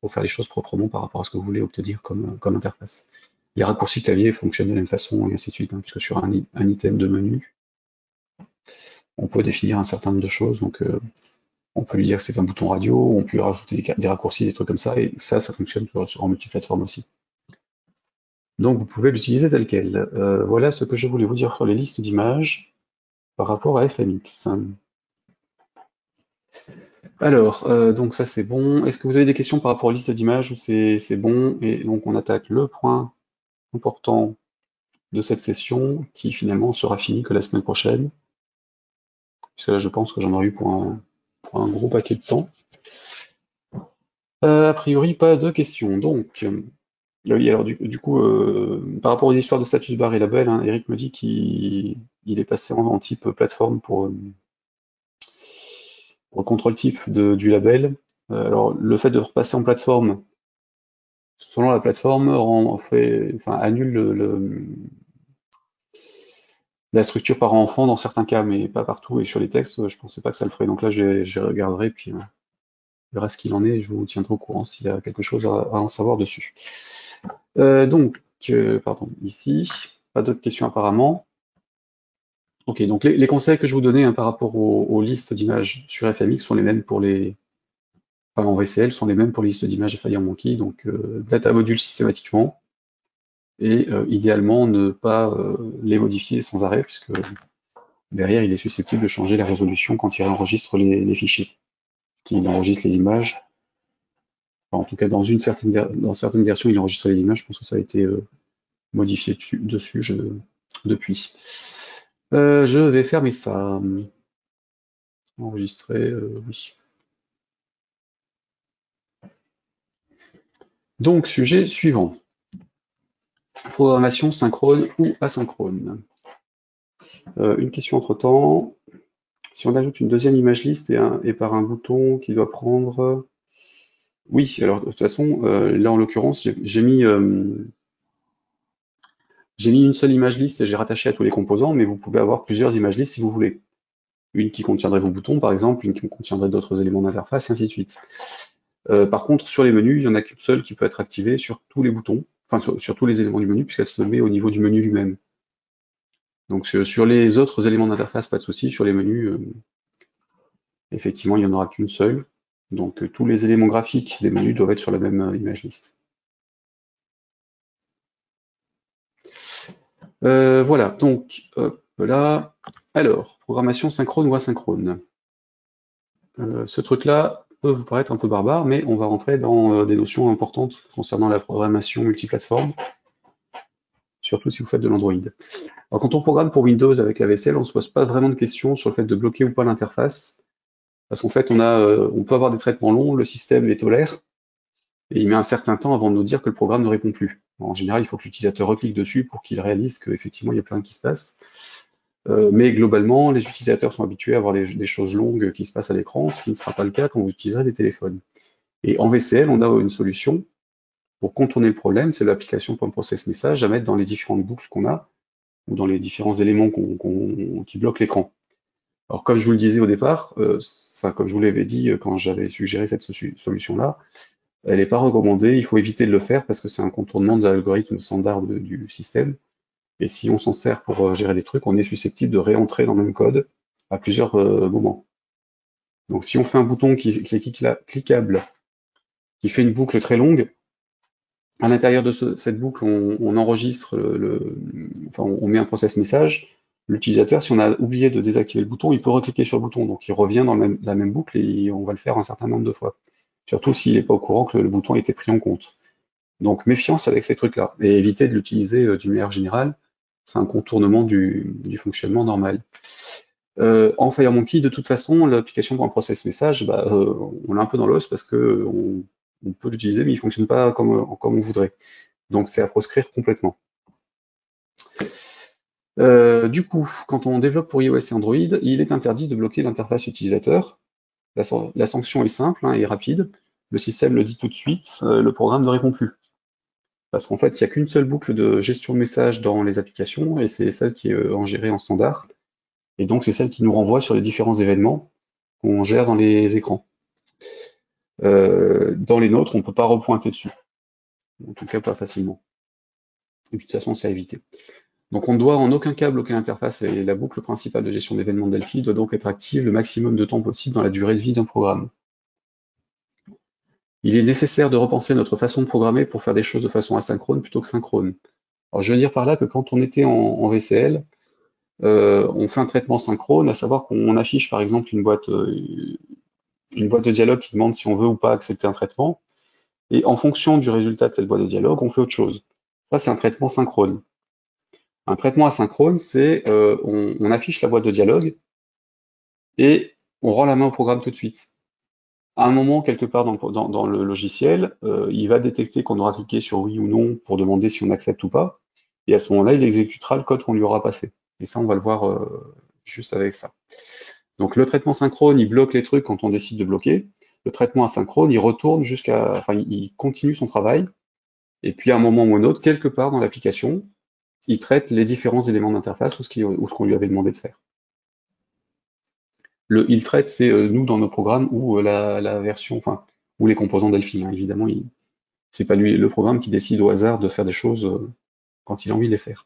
faire les choses proprement par rapport à ce que vous voulez obtenir comme interface. Les raccourcis clavier fonctionnent de la même façon et ainsi de suite, hein, puisque sur un item de menu, on peut définir un certain nombre de choses. Donc on peut lui dire que c'est un bouton radio, on peut lui rajouter des raccourcis, des trucs comme ça, et ça fonctionne en multiplateforme aussi. Donc vous pouvez l'utiliser tel quel. Voilà ce que je voulais vous dire sur les listes d'images par rapport à FMX. Alors, donc ça c'est bon. Est-ce que vous avez des questions par rapport aux listes d'images ou c'est bon? Et donc on attaque le point important de cette session qui finalement sera fini que la semaine prochaine. Parce que là je pense que j'en aurai eu pour un gros paquet de temps. A priori pas de questions. Donc, oui, alors du coup, par rapport aux histoires de status bar et label, hein, Eric me dit qu'il est passé en type plateforme pour le contrôle type du label. Alors le fait de repasser en plateforme, selon la plateforme, annule la structure parent-enfant dans certains cas, mais pas partout. Et sur les textes, je pensais pas que ça le ferait. Donc là, je regarderai, puis je verrai ce qu'il en est, et je vous tiendrai au courant s'il y a quelque chose à en savoir dessus. Pardon, ici, pas d'autres questions apparemment. Ok, donc les conseils que je vous donnais hein, par rapport aux listes d'images sur FMX sont les mêmes pour en VCL, sont les mêmes pour les listes d'images FireMonkey, donc data module systématiquement, et idéalement ne pas les modifier sans arrêt, puisque derrière il est susceptible de changer la résolution quand il enregistre les fichiers, qu'il enregistre les images. Enfin, en tout cas, dans certaines versions, il enregistre les images, je pense que ça a été modifié dessus depuis. Je vais fermer ça. Enregistrer, oui. Donc, sujet suivant. Programmation synchrone ou asynchrone. Une question entre-temps. Si on ajoute une deuxième image liste et par un bouton qui doit prendre... Oui, alors de toute façon, là en l'occurrence, j'ai mis une seule image liste et j'ai rattaché à tous les composants, mais vous pouvez avoir plusieurs images listes si vous voulez. Une qui contiendrait vos boutons, par exemple, une qui contiendrait d'autres éléments d'interface, et ainsi de suite. Par contre, sur les menus, il n'y en a qu'une seule qui peut être activée sur tous les boutons, enfin sur tous les éléments du menu, puisqu'elle se met au niveau du menu lui-même. Donc sur les autres éléments d'interface, pas de souci. Sur les menus, effectivement, il n'y en aura qu'une seule. Donc tous les éléments graphiques des menus doivent être sur la même image liste. Voilà, donc hop là. Alors, programmation synchrone ou asynchrone. Ce truc-là peut vous paraître un peu barbare, mais on va rentrer dans des notions importantes concernant la programmation multiplateforme, surtout si vous faites de l'Android. Alors quand on programme pour Windows avec la VSL, on ne se pose pas vraiment de questions sur le fait de bloquer ou pas l'interface, parce qu'en fait on peut avoir des traitements longs, le système les tolère, et il met un certain temps avant de nous dire que le programme ne répond plus. En général, il faut que l'utilisateur reclique dessus pour qu'il réalise qu'effectivement il y a plus rien qui se passe. Mais globalement, les utilisateurs sont habitués à avoir des choses longues qui se passent à l'écran, ce qui ne sera pas le cas quand vous utiliserez des téléphones. Et en VCL, on a une solution pour contourner le problème, c'est l'application Point Process Message à mettre dans les différentes boucles qu'on a, ou dans les différents éléments qui bloquent l'écran. Alors comme je vous le disais au départ, comme je vous l'avais dit quand j'avais suggéré cette solution-là, elle n'est pas recommandée, il faut éviter de le faire parce que c'est un contournement de l'algorithme standard du système. Et si on s'en sert pour gérer des trucs, on est susceptible de réentrer dans le même code à plusieurs moments. Donc si on fait un bouton qui est cliquable, qui fait une boucle très longue, à l'intérieur de cette boucle, on enregistre enfin, on met un process message. L'utilisateur, si on a oublié de désactiver le bouton, il peut recliquer sur le bouton. Donc il revient dans la même boucle et on va le faire un certain nombre de fois. Surtout s'il n'est pas au courant que le bouton a été pris en compte. Donc méfiance avec ces trucs-là et éviter de l'utiliser d'une manière générale. C'est un contournement du fonctionnement normal. En FireMonkey, de toute façon, l'application pour un process message, on l'a un peu dans l'os parce que on peut l'utiliser, mais il ne fonctionne pas comme on voudrait. Donc c'est à proscrire complètement. Du coup, quand on développe pour iOS et Android, il est interdit de bloquer l'interface utilisateur. La sanction est simple et rapide. Le système le dit tout de suite, le programme ne répond plus. Parce qu'en fait, il n'y a qu'une seule boucle de gestion de messages dans les applications, et c'est celle qui est gérée en standard. Et donc c'est celle qui nous renvoie sur les différents événements qu'on gère dans les écrans. Dans les nôtres, on ne peut pas repointer dessus. En tout cas, pas facilement. Et puis de toute façon, c'est à éviter. Donc on ne doit en aucun cas bloquer l'interface et la boucle principale de gestion d'événements de Delphi doit donc être active le maximum de temps possible dans la durée de vie d'un programme. Il est nécessaire de repenser notre façon de programmer pour faire des choses de façon asynchrone plutôt que synchrone. Alors je veux dire par là que quand on était en VCL, on fait un traitement synchrone, à savoir qu'on affiche par exemple une boîte de dialogue qui demande si on veut ou pas accepter un traitement, et en fonction du résultat de cette boîte de dialogue, on fait autre chose. Ça, c'est un traitement synchrone. Un traitement asynchrone, c'est on affiche la boîte de dialogue et on rend la main au programme tout de suite. À un moment, quelque part dans le logiciel, il va détecter qu'on aura cliqué sur oui ou non pour demander si on accepte ou pas, et à ce moment-là, il exécutera le code qu'on lui aura passé. Et ça, on va le voir juste avec ça. Donc le traitement synchrone, il bloque les trucs quand on décide de bloquer. Le traitement asynchrone, il retourne enfin, il continue son travail, et puis à un moment ou un autre, quelque part dans l'application, il traite les différents éléments d'interface ou ce qu'on lui avait demandé de faire. Le il traite, c'est nous dans nos programmes ou la version, enfin, ou les composants Delphi. Évidemment, c'est pas lui le programme qui décide au hasard de faire des choses quand il a envie de les faire.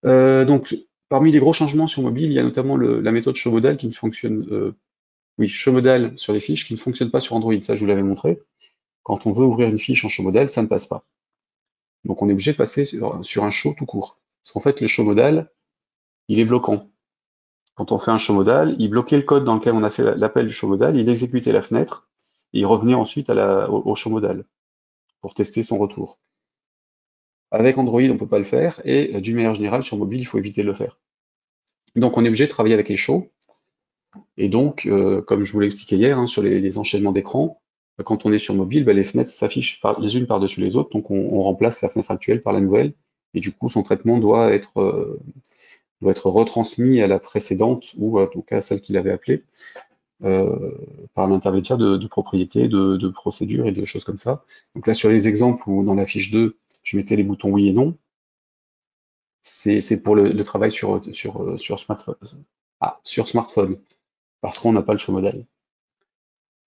Donc, parmi les gros changements sur mobile, il y a notamment la méthode showModal qui ne fonctionne, oui, showModal sur les fiches qui ne fonctionne pas sur Android. Ça, je vous l'avais montré. Quand on veut ouvrir une fiche en showModal, ça ne passe pas. Donc, on est obligé de passer sur un show tout court. Parce qu'en fait, le showModal, il est bloquant. Quand on fait un showModal, il bloquait le code dans lequel on a fait l'appel du showModal, il exécutait la fenêtre, et il revenait ensuite au showModal pour tester son retour. Avec Android, on ne peut pas le faire, et d'une manière générale, sur mobile, il faut éviter de le faire. Donc on est obligé de travailler avec les shows. Et donc, comme je vous l'ai expliqué hier, hein, sur les enchaînements d'écran, quand on est sur mobile, les fenêtres s'affichent les unes par-dessus les autres, donc on remplace la fenêtre actuelle par la nouvelle, et du coup son traitement doit être retransmis à la précédente, ou en tout cas à celle qu'il avait appelée, par l'intermédiaire de propriétés, de procédures et de choses comme ça. Donc là, sur les exemples où dans la fiche 2, je mettais les boutons oui et non, c'est pour le travail sur smartphone, parce qu'on n'a pas le show modal.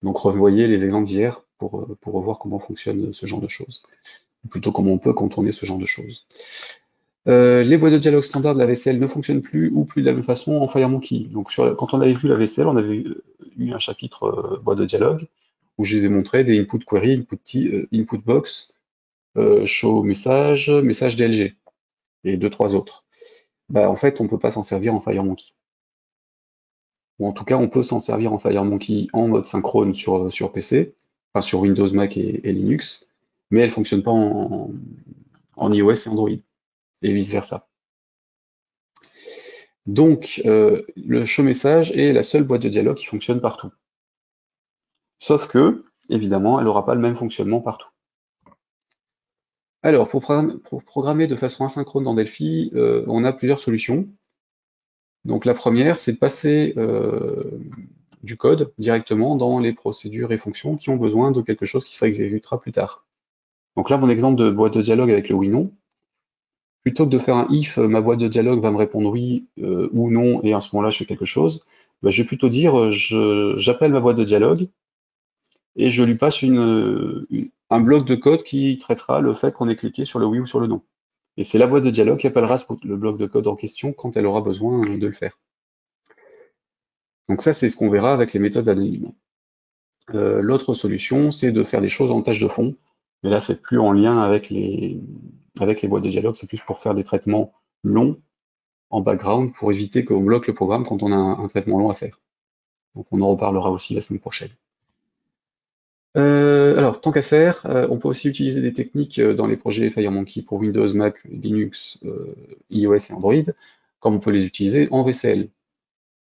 Donc revoyez les exemples d'hier pour revoir comment fonctionne ce genre de choses, ou plutôt comment on peut contourner ce genre de choses. Les boîtes de dialogue standard de la VCL ne fonctionnent plus ou plus de la même façon en FireMonkey. Donc quand on avait vu la VCL, on avait eu un chapitre boîte de dialogue où je les ai montré des input query, input box, show message, message DLG et deux trois autres. En fait, on peut pas s'en servir en FireMonkey. Ou en tout cas, on peut s'en servir en FireMonkey en mode synchrone sur PC, enfin sur Windows, Mac et Linux, mais elle fonctionne pas en iOS et Android, et vice-versa. Donc, le show message est la seule boîte de dialogue qui fonctionne partout. Sauf que, évidemment, elle n'aura pas le même fonctionnement partout. Alors, pour programmer de façon asynchrone dans Delphi, on a plusieurs solutions. Donc la première, c'est de passer du code directement dans les procédures et fonctions qui ont besoin de quelque chose qui s'exécutera plus tard. Donc là, mon exemple de boîte de dialogue avec le oui/non, plutôt que de faire un if, ma boîte de dialogue va me répondre oui ou non, et à ce moment-là, je fais quelque chose, je vais plutôt dire, j'appelle ma boîte de dialogue, et je lui passe un bloc de code qui traitera le fait qu'on ait cliqué sur le oui ou sur le non. Et c'est la boîte de dialogue qui appellera le bloc de code en question quand elle aura besoin de le faire. Donc ça, c'est ce qu'on verra avec les méthodes anonymes. L'autre solution, c'est de faire des choses en tâche de fond, mais là, c'est plus en lien avec les boîtes de dialogue, c'est plus pour faire des traitements longs en background pour éviter qu'on bloque le programme quand on a un traitement long à faire. Donc on en reparlera aussi la semaine prochaine. Alors, tant qu'à faire, on peut aussi utiliser des techniques dans les projets FireMonkey pour Windows, Mac, Linux, iOS et Android, comme on peut les utiliser en VCL.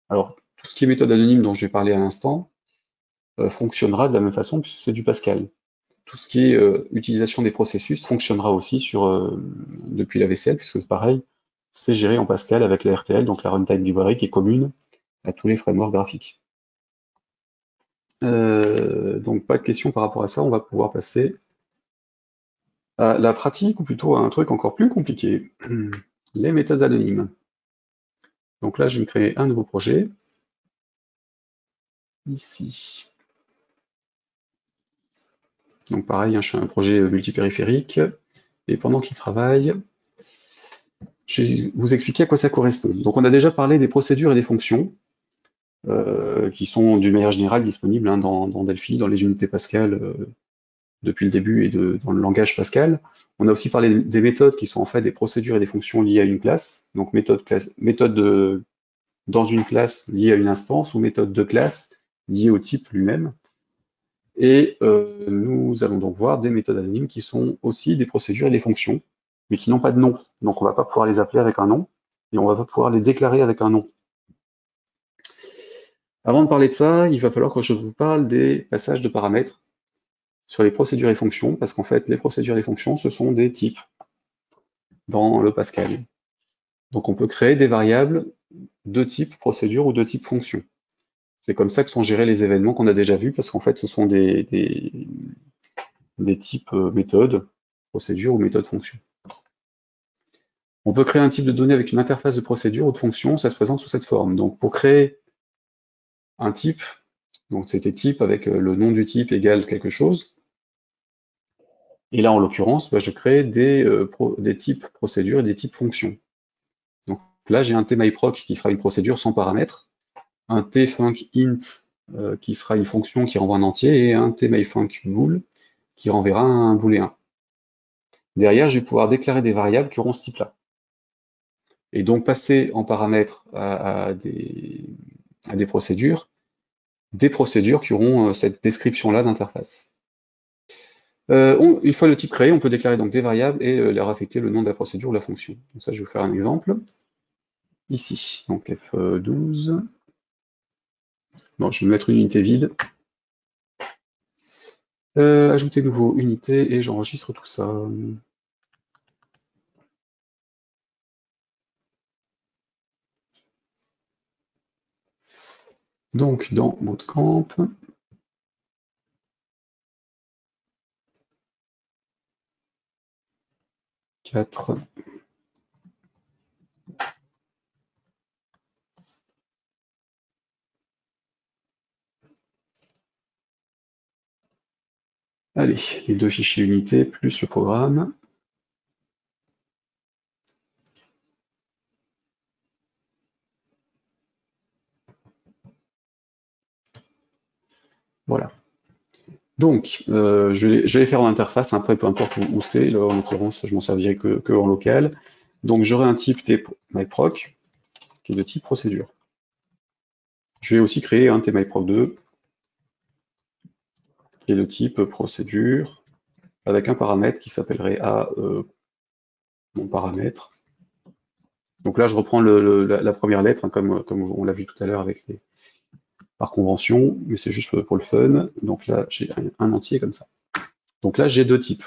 Alors, tout ce qui est méthode anonyme dont je vais parler à l'instant fonctionnera de la même façon puisque c'est du Pascal. Tout ce qui est utilisation des processus fonctionnera aussi depuis la VCL, puisque c'est pareil, c'est géré en Pascal avec la RTL, donc la Runtime Library, qui est commune à tous les frameworks graphiques. Donc pas de questions par rapport à ça, on va pouvoir passer à la pratique, ou plutôt à un truc encore plus compliqué, les méthodes anonymes. Donc là, je vais me créer un nouveau projet, ici. Donc pareil, je fais un projet multipériphérique, et pendant qu'il travaille, je vais vous expliquer à quoi ça correspond. Donc on a déjà parlé des procédures et des fonctions, qui sont d'une manière générale disponibles dans Delphi, dans les unités Pascal depuis le début et dans le langage Pascal. On a aussi parlé des méthodes qui sont en fait des procédures et des fonctions liées à une classe, donc méthode dans une classe liée à une instance ou méthode de classe liée au type lui-même. Et nous allons donc voir des méthodes anonymes qui sont aussi des procédures et des fonctions, mais qui n'ont pas de nom. Donc on ne va pas pouvoir les appeler avec un nom, et on va pas pouvoir les déclarer avec un nom. Avant de parler de ça, il va falloir que je vous parle des passages de paramètres sur les procédures et fonctions, parce qu'en fait, les procédures et fonctions, ce sont des types dans le Pascal. Donc on peut créer des variables de type procédure ou de type fonction. C'est comme ça que sont gérés les événements qu'on a déjà vus, parce qu'en fait, ce sont des types méthodes, procédure ou méthode fonction. On peut créer un type de données avec une interface de procédure ou de fonction, ça se présente sous cette forme. Donc pour créer un type, donc c'était type avec le nom du type égale quelque chose. Et là, en l'occurrence, je crée des types procédures et des types fonctions. Donc là, j'ai un tMyProc qui sera une procédure sans paramètres, un tfuncInt qui sera une fonction qui renvoie un entier, et un tMyFuncBool qui renverra un booléen. Derrière, je vais pouvoir déclarer des variables qui auront ce type-là. Et donc passer en paramètres à des procédures qui auront cette description-là d'interface. Une fois le type créé, on peut déclarer donc des variables et leur affecter le nom de la procédure ou la fonction. Donc ça, je vais vous faire un exemple. ici, donc F12. Bon, je vais mettre une unité vide. Ajouter nouveau unité et j'enregistre tout ça. Donc dans Bootcamp, quatre. Allez, les deux fichiers unités plus le programme. Voilà. Donc, je vais faire en interface, après peu importe où c'est, là, en l'occurrence je m'en servirai que en local. Donc j'aurai un type tMyProc qui est de type procédure. Je vais aussi créer un tMyProc2 qui est de type procédure avec un paramètre qui s'appellerait A mon paramètre. Donc là je reprends la première lettre, hein, comme on l'a vu tout à l'heure avec les par convention, mais c'est juste pour le fun. Donc là j'ai un entier comme ça. Donc là j'ai deux types.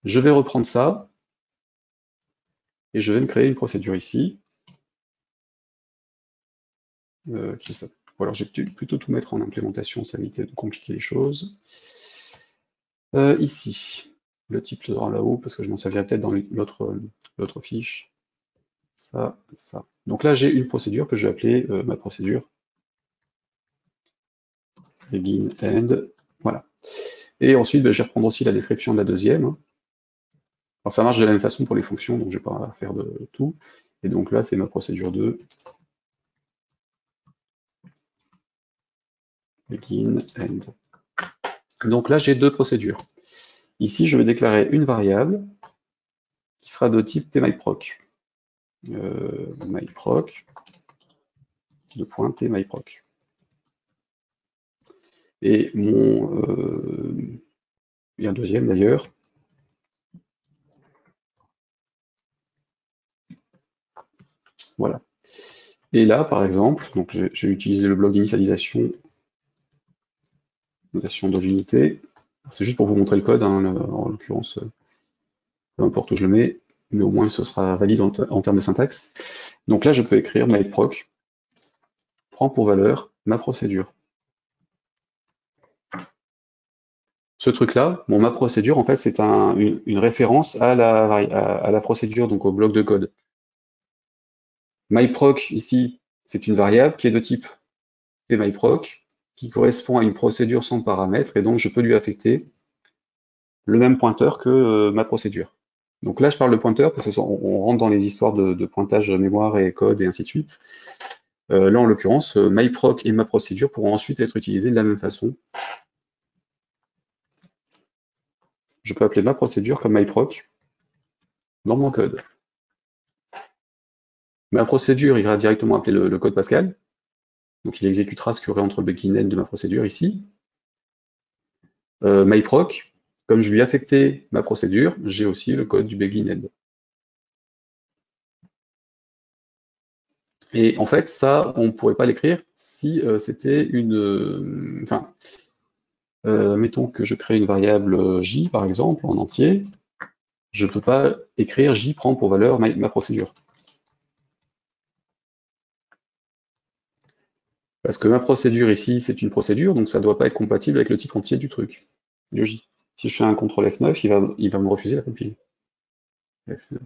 Je vais reprendre ça et je vais me créer une procédure ici. Ou alors je vais plutôt tout mettre en implémentation, ça évite de compliquer les choses. Ici, le type sera là-haut, parce que je m'en servirai peut-être dans l'autre fiche. Ça, ça. Donc là, j'ai une procédure que je vais appeler ma procédure begin end. Voilà. Et ensuite, je vais reprendre aussi la description de la deuxième. Alors ça marche de la même façon pour les fonctions, donc je ne vais pas faire de tout. Et donc là, c'est ma procédure 2. Begin end. Donc là, j'ai deux procédures. Ici, je vais déclarer une variable qui sera de type tMyProc. myproc, de point tMyProc. Et il y a un deuxième d'ailleurs. Voilà. Et là, par exemple, donc j'ai utilisé le bloc d'initialisation, notation de l'unité. C'est juste pour vous montrer le code, hein, en l'occurrence, peu importe où je le mets, mais au moins ce sera valide en termes de syntaxe. Donc là, je peux écrire myproc, prend pour valeur ma procédure. Ce truc-là, bon, ma procédure, en fait, c'est une référence à la procédure, donc au bloc de code. myproc, ici, c'est une variable qui est de type tMyProc, qui correspond à une procédure sans paramètre, et donc je peux lui affecter le même pointeur que ma procédure. Donc là, je parle de pointeur parce qu'on rentre dans les histoires de pointage mémoire et code et ainsi de suite. Là, en l'occurrence, myproc et ma procédure pourront ensuite être utilisés de la même façon. Je peux appeler ma procédure comme myproc dans mon code. Ma procédure ira directement appeler le code Pascal. Donc il exécutera ce qu'il y aurait entre le begin end de ma procédure ici. myproc, comme je lui ai affecté ma procédure, j'ai aussi le code du begin end. Et en fait, ça, on ne pourrait pas l'écrire si c'était une... Enfin, mettons que je crée une variable j, par exemple, en entier. Je ne peux pas écrire j prend pour valeur ma procédure. Parce que ma procédure ici, c'est une procédure, donc ça ne doit pas être compatible avec le type entier du truc, de j. Si je fais un CTRL F9, il va me refuser la compile. F9.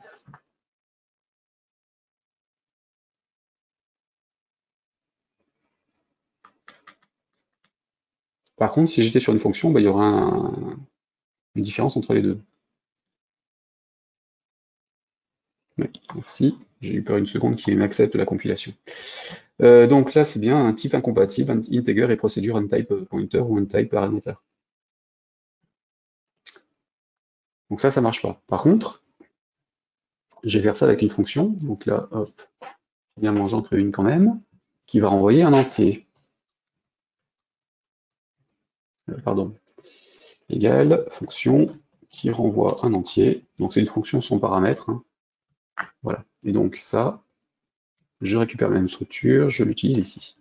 Par contre, si j'étais sur une fonction, il y aura une différence entre les deux. Ouais, merci, j'ai eu peur une seconde qu'il m'accepte la compilation. Donc là, c'est bien un type incompatible, integer et procédure untype pointer ou untype parameter. Donc ça marche pas. Par contre, je vais faire ça avec une fonction. Donc là, hop, finalement j'en crée une quand même, qui va renvoyer un entier. Pardon. Égale fonction qui renvoie un entier. Donc c'est une fonction sans paramètre. Hein. Voilà. Et donc ça, je récupère la même structure, je l'utilise ici.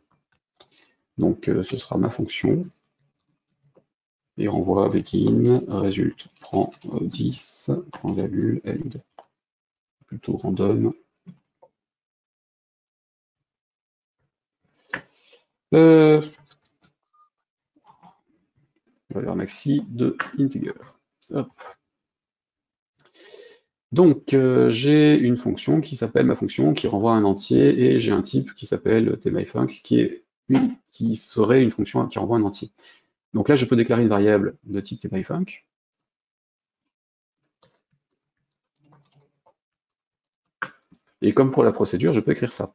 Donc ce sera ma fonction, et renvoie begin, résulte, prend 10, point virgule, end, plutôt random. Valeur maxi de integer. Hop. Donc j'ai une fonction qui s'appelle ma fonction, qui renvoie un entier, et j'ai un type qui s'appelle tmyfunc, qui serait une fonction qui renvoie un entier. Donc là, je peux déclarer une variable de type tmyfunc. Et comme pour la procédure, je peux écrire ça.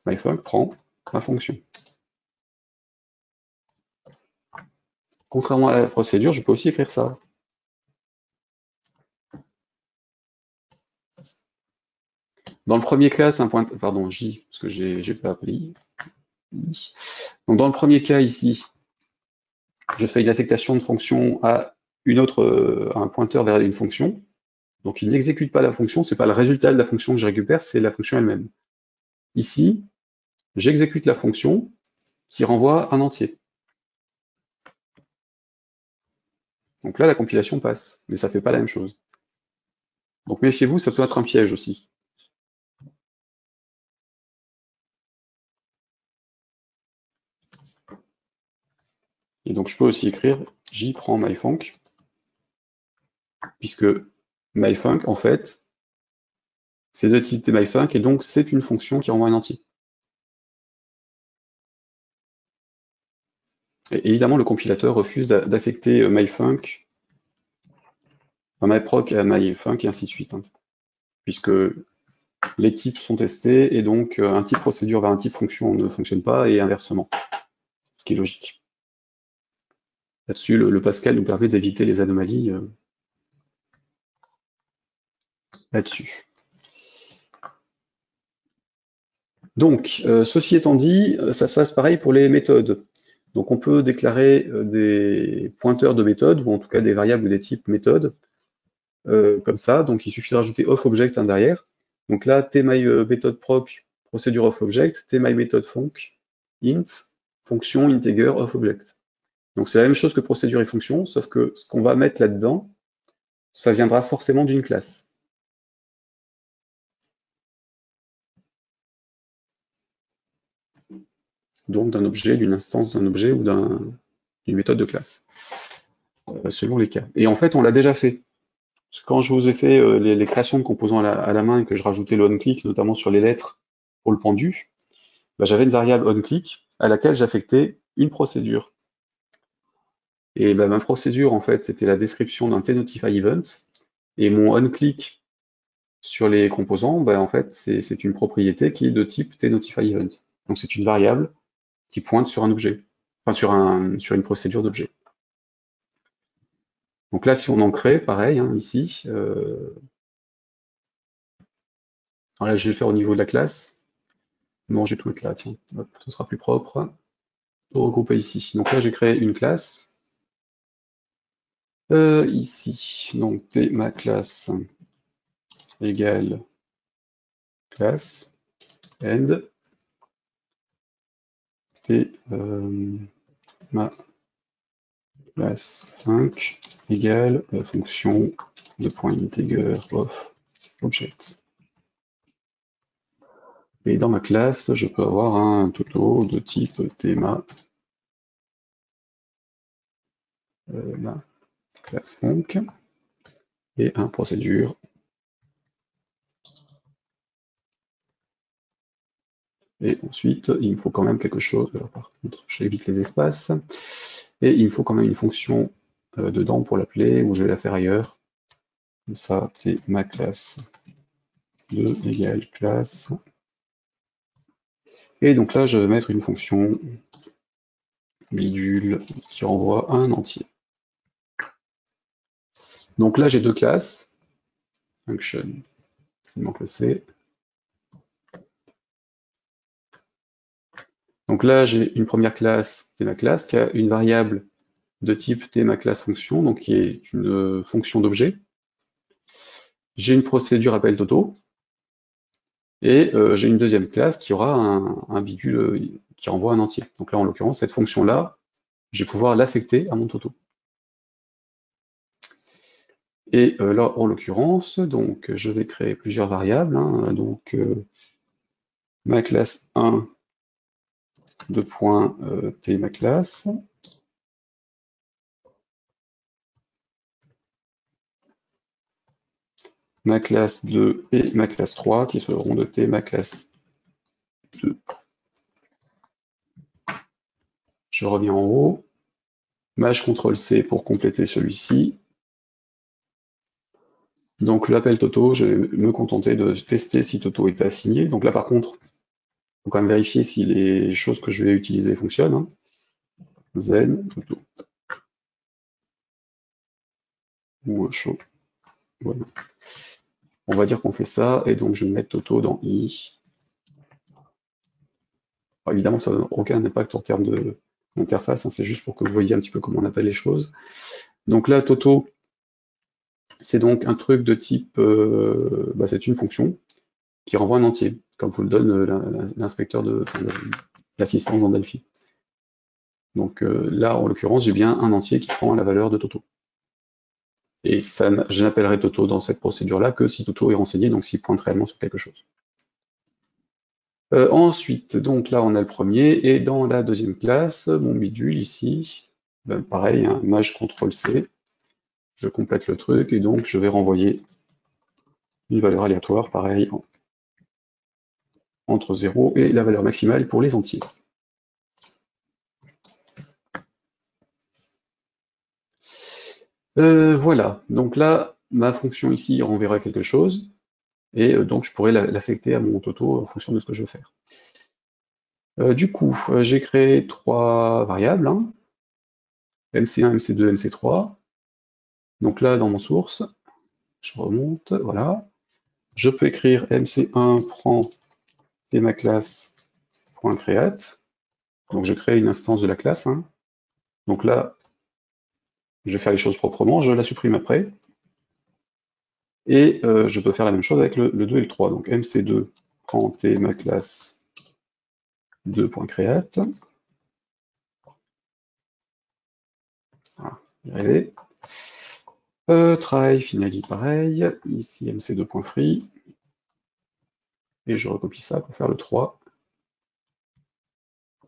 myfunc prend ma fonction. Contrairement à la procédure, je peux aussi écrire ça. Dans le premier cas, c'est un point, pardon, J, parce que j'ai pas appelé. Donc dans le premier cas ici, je fais une affectation de fonction à un pointeur vers une fonction. Donc il n'exécute pas la fonction, c'est pas le résultat de la fonction que je récupère, c'est la fonction elle-même. Ici, j'exécute la fonction qui renvoie un entier. Donc là, la compilation passe, mais ça fait pas la même chose. Donc méfiez-vous, ça peut être un piège aussi. Et donc je peux aussi écrire J prend myfunc, puisque myfunc, en fait, c'est de type myfunc, et donc c'est une fonction qui renvoie un entier. Et évidemment, le compilateur refuse d'affecter myfunc, myproc à myfunc, et ainsi de suite, hein, puisque les types sont testés, et donc un type procédure vers un type fonction ne fonctionne pas, et inversement, ce qui est logique. Là-dessus, le Pascal nous permet d'éviter les anomalies là-dessus. Donc, ceci étant dit, ça se passe pareil pour les méthodes. Donc on peut déclarer des pointeurs de méthodes, ou en tout cas des variables des types méthodes, comme ça. Donc il suffit de rajouter offObject derrière. Donc là, tmyMethodProc, procédure offObject, tmyMethodFunc, int, fonction integer offObject. Donc c'est la même chose que procédure et fonction, sauf que ce qu'on va mettre là-dedans, ça viendra forcément d'une classe. Donc d'un objet, d'une instance d'un objet ou d'une méthode de classe, selon les cas. Et en fait, on l'a déjà fait. Parce que quand je vous ai fait les créations de composants à la main et que je rajoutais le onClick, notamment sur les lettres pour le pendu, bah, j'avais une variable onClick à laquelle j'affectais une procédure. Et bah, ma procédure, en fait, c'était la description d'un tNotifyEvent, et mon onClick sur les composants, bah, en fait, c'est une propriété qui est de type tNotifyEvent. Donc c'est une variable qui pointe sur un objet, enfin sur une procédure d'objet. Donc là, si on en crée, pareil, hein, ici, alors là, je vais le faire au niveau de la classe. Non, je vais tout mettre là, tiens, hop, ce sera plus propre. Tout regrouper ici. Donc là, j'ai créé une classe. Ici, donc ma classe égale classe end ma classe func égale fonction de point integer of object. Et dans ma classe, je peux avoir un toto de type thema ma classe func et un procédure. Et ensuite, il me faut quand même quelque chose. Alors, par contre, j'évite les espaces. Et il me faut quand même une fonction dedans pour l'appeler, ou je vais la faire ailleurs. Comme ça, c'est ma classe 2 égale classe. Et donc là, je vais mettre une fonction bidule qui renvoie un entier. Donc là, j'ai deux classes. Function, il manque le C. Donc là, j'ai une première classe, tMaClass, qui a une variable de type tMaClassFonction, donc qui est une fonction d'objet. J'ai une procédure appel Toto, Et j'ai une deuxième classe qui aura un bidule qui renvoie un entier. Donc là, en l'occurrence, cette fonction-là, je vais pouvoir l'affecter à mon toto. Et là, en l'occurrence, donc je vais créer plusieurs variables. Donc ma classe 1 de point t ma classe. Ma classe 2 et ma classe 3 qui seront de t ma classe 2. Je reviens en haut. Maj CTRL-C pour compléter celui-ci. Donc l'appel Toto, je vais me contenter de tester si Toto est assigné. Donc là par contre, il faut quand même vérifier si les choses que je vais utiliser fonctionnent. Zen, Toto. Ou show. Voilà. On va dire qu'on fait ça, et donc je vais mettre Toto dans I. Alors, évidemment, ça n'a aucun impact en termes d'interface, c'est juste pour que vous voyez un petit peu comment on appelle les choses. Donc là, Toto, c'est donc un truc de type, c'est une fonction qui renvoie un entier, comme vous le donne l'inspecteur l'assistant dans Delphi. Donc là, en l'occurrence, j'ai bien un entier qui prend la valeur de Toto. Et ça, je n'appellerai Toto dans cette procédure-là que si Toto est renseigné, donc s'il pointe réellement sur quelque chose. Ensuite, donc là, on a le premier, et dans la deuxième classe, mon bidule ici, pareil, maj CTRL-C, je complète le truc, et donc je vais renvoyer une valeur aléatoire, pareil, entre 0 et la valeur maximale pour les entiers. Voilà, donc là, ma fonction ici renverra quelque chose, et donc je pourrais l'affecter à mon Toto en fonction de ce que je veux faire. Du coup, j'ai créé 3 variables, MC1, MC2, MC3. Donc là, dans mon source, je remonte, voilà. Je peux écrire MC1 prend ma classe.create. Donc je crée une instance de la classe. Donc là, je vais faire les choses proprement, je la supprime après. Et je peux faire la même chose avec le 2 et le 3. Donc MC2 prend ma classe 2.create. Voilà, y arriver. Try, finally, pareil. Ici, mc2.free. Et je recopie ça pour faire le 3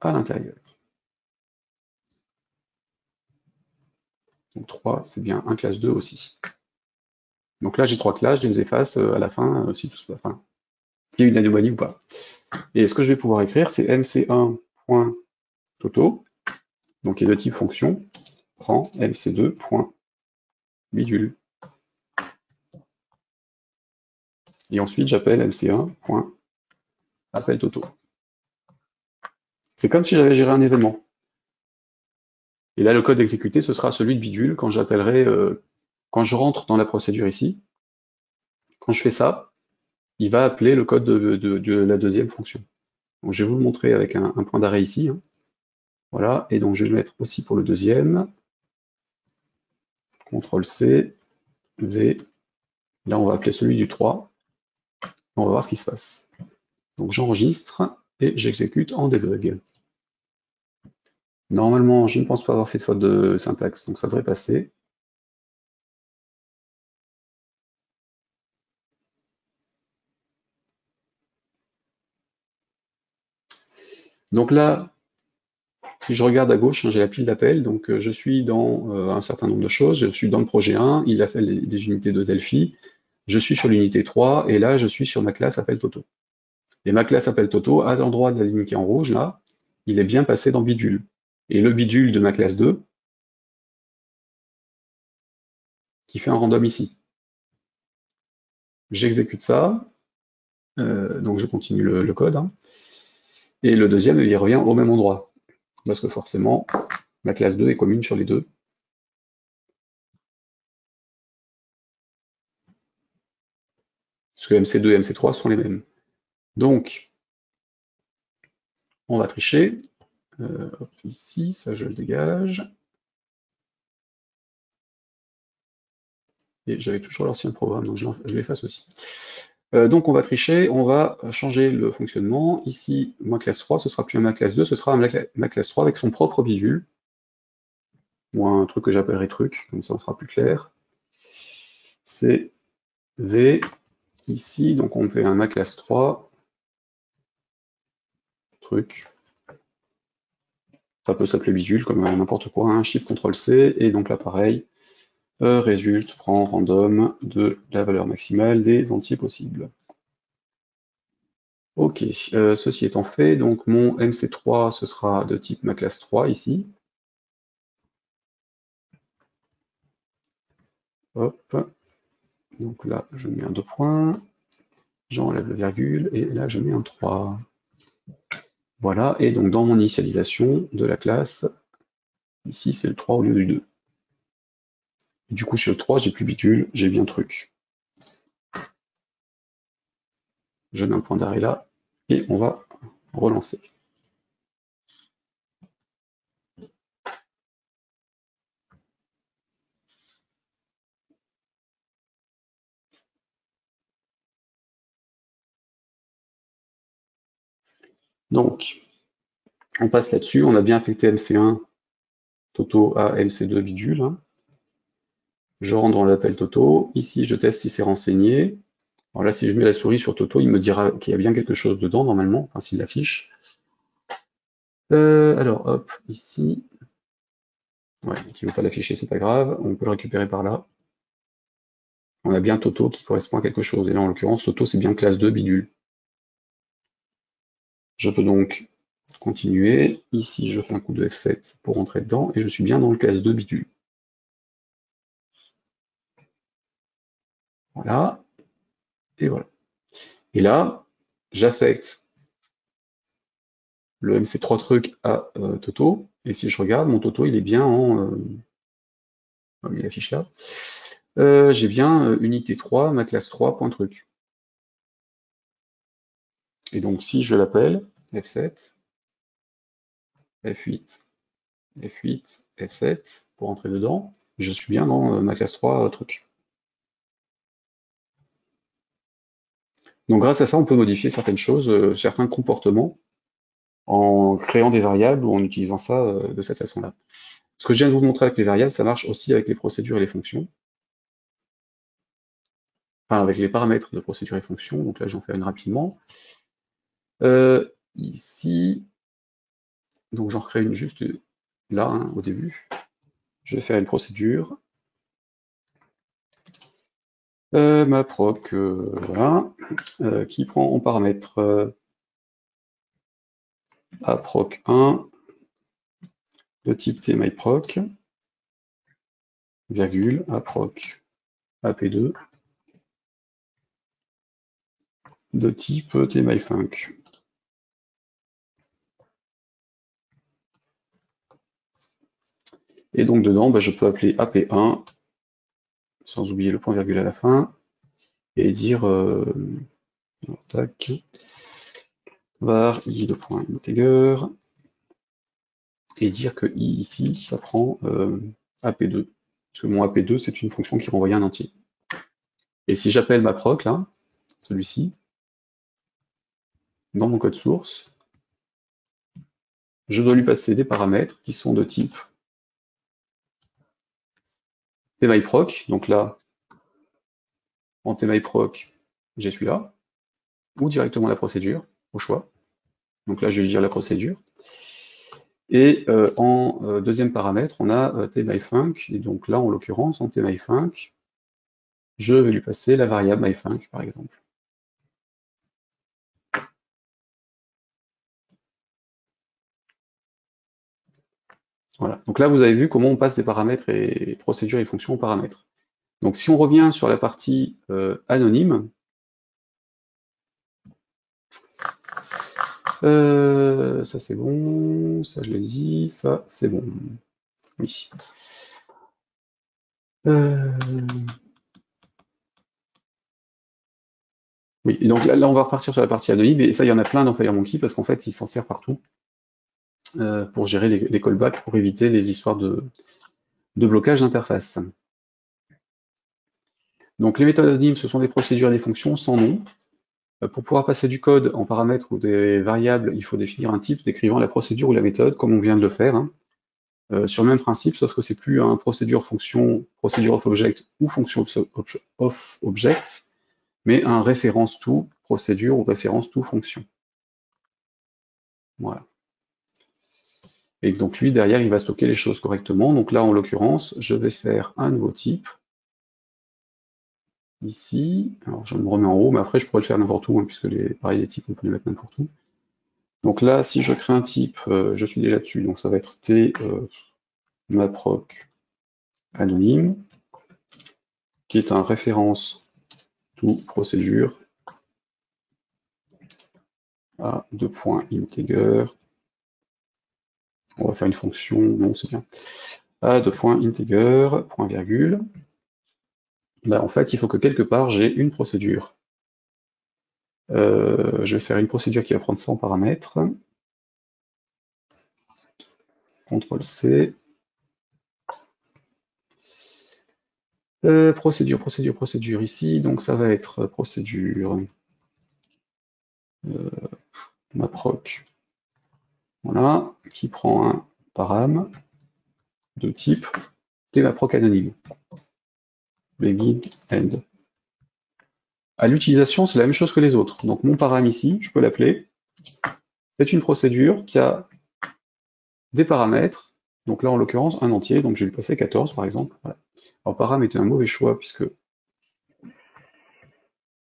à l'intérieur. Donc 3, c'est bien un classe 2 aussi. Donc là, j'ai 3 classes, je les efface à la fin, si tout se passe, enfin, il y a une anomalie ou pas. Et ce que je vais pouvoir écrire, c'est mc1.toto, donc qui est de type fonction, prend mc2.bidule. Et ensuite, j'appelle mc1.appelToto. C'est comme si j'avais géré un événement. Et là, le code exécuté, ce sera celui de bidule quand j'appellerai, quand je rentre dans la procédure ici. Quand je fais ça, il va appeler le code de la deuxième fonction. Donc, je vais vous le montrer avec un point d'arrêt ici. Voilà, et donc je vais le mettre aussi pour le deuxième. CTRL-C, V. Là, on va appeler celui du 3. On va voir ce qui se passe. Donc j'enregistre et j'exécute en debug. Normalement, je ne pense pas avoir fait de faute de syntaxe, donc ça devrait passer. Donc là, si je regarde à gauche, j'ai la pile d'appels, donc je suis dans un certain nombre de choses. Je suis dans le projet 1, il a fait des unités de Delphi. Je suis sur l'unité 3, et là, je suis sur ma classe AppelToto. Et ma classe AppelToto, à l'endroit de la ligne qui est en rouge, là, il est bien passé dans bidule. Et le bidule de ma classe 2, qui fait un random ici. J'exécute ça, donc je continue le code, et le deuxième, il revient au même endroit, parce que forcément, ma classe 2 est commune sur les deux. Parce que MC2 et MC3 sont les mêmes. Donc, on va tricher. Hop, ici, ça je le dégage. Et j'avais toujours l'ancien programme, donc je l'efface aussi. Donc on va tricher, on va changer le fonctionnement. Ici, ma classe 3, ce sera plus un ma classe 2, ce sera ma classe 3 avec son propre bidule, ou un truc que j'appellerai truc, comme ça on sera plus clair. C'est V ici, donc on fait un ma classe 3, truc. Ça peut s'appeler bidule, comme n'importe quoi, un Shift CTRL C, et donc là pareil, résulte, prend random de la valeur maximale des entiers possibles. Ok, ceci étant fait, donc mon MC3, ce sera de type ma classe 3 ici. Hop, donc là je mets un 2 points, j'enlève le virgule, et là je mets un 3. Voilà, et donc dans mon initialisation de la classe, ici c'est le 3 au lieu du 2. Du coup sur le 3, j'ai plus bidule, j'ai bien truc. Je mets un point d'arrêt là, et on va relancer. Donc, on passe là-dessus, on a bien affecté MC1 Toto à MC2 bidule. Hein. Je rentre dans l'appel Toto. Ici, je teste si c'est renseigné. Alors là, si je mets la souris sur Toto, il me dira qu'il y a bien quelque chose dedans, normalement, enfin s'il l'affiche. Alors, hop, ici. Ouais, donc il ne veut pas l'afficher, c'est pas grave. On peut le récupérer par là. On a bien Toto qui correspond à quelque chose. Et là, en l'occurrence, Toto, c'est bien classe 2 bidule. Je peux donc continuer. Ici, je fais un coup de F7 pour rentrer dedans, et je suis bien dans le classe 2 bidule. Voilà. Et voilà. Et là, j'affecte le MC3 truc à Toto, et si je regarde, mon Toto, il est bien en... il affiche là. J'ai bien unité 3, ma classe 3, point truc. Et donc si je l'appelle, F7, F8, F8, F7, pour entrer dedans, je suis bien dans ma classe 3 truc. Donc grâce à ça, on peut modifier certaines choses, certains comportements, en créant des variables ou en utilisant ça de cette façon-là. Ce que je viens de vous montrer avec les variables, ça marche aussi avec les procédures et les fonctions. Enfin, avec les paramètres de procédures et fonctions. Donc là, j'en fais une rapidement. Ici, donc j'en crée une juste là, hein, au début. Je vais faire une procédure. Ma proc, voilà, qui prend en paramètre approc1 de type tmyproc, virgule, approc ap2 de type tmyfunc. Et donc dedans, bah, je peux appeler ap1, sans oublier le point virgule à la fin, et dire tac, var i de point integer, et dire que i ici, ça prend ap2, parce que mon ap2, c'est une fonction qui renvoie un entier. Et si j'appelle ma proc, là, celui-ci, dans mon code source, je dois lui passer des paramètres qui sont de type tmyproc, donc là, en tmyproc, j'ai celui-là, ou directement la procédure, au choix. Donc là, je vais lui dire la procédure. Et en deuxième paramètre, on a tmyfunc, et donc là, en l'occurrence, en tmyfunc, je vais lui passer la variable myfunc, par exemple. Voilà. Donc là, vous avez vu comment on passe des paramètres et procédures et fonctions aux paramètres. Donc si on revient sur la partie anonyme, ça c'est bon, ça je l'ai dit, ça c'est bon. Oui. Oui, et donc là, on va repartir sur la partie anonyme, et ça, il y en a plein dans FireMonkey, parce qu'en fait, il s'en sert partout pour gérer les callbacks, pour éviter les histoires de blocage d'interface. Donc les méthodes anonymes, ce sont des procédures et des fonctions sans nom. Pour pouvoir passer du code en paramètres ou des variables, il faut définir un type décrivant la procédure ou la méthode, comme on vient de le faire, hein. Sur le même principe, sauf que c'est plus un procédure fonction, procédure of object ou fonction of object, mais un référence to procédure ou référence to fonction. Voilà. Et donc lui, derrière, il va stocker les choses correctement. Donc là, en l'occurrence, je vais faire un nouveau type. Ici, alors je me remets en haut, mais après je pourrais le faire n'importe où, hein, puisque pareil, les types, on peut les mettre n'importe où. Donc là, si je crée un type, je suis déjà dessus, donc ça va être t maproc anonyme, qui est un référence to procédure à $integer. On va faire une fonction, non c'est bien, à $integer, point virgule. Là, en fait, il faut que quelque part j'ai une procédure. Je vais faire une procédure qui va prendre 100 paramètres. CTRL-C. Procédure ici, donc ça va être procédure maproc, voilà, qui prend un param de type maproc anonyme, begin end. À l'utilisation, c'est la même chose que les autres. Donc mon param ici, je peux l'appeler, c'est une procédure qui a des paramètres, donc là en l'occurrence un entier, donc je vais lui passer 14 par exemple. Voilà. Alors param était un mauvais choix puisque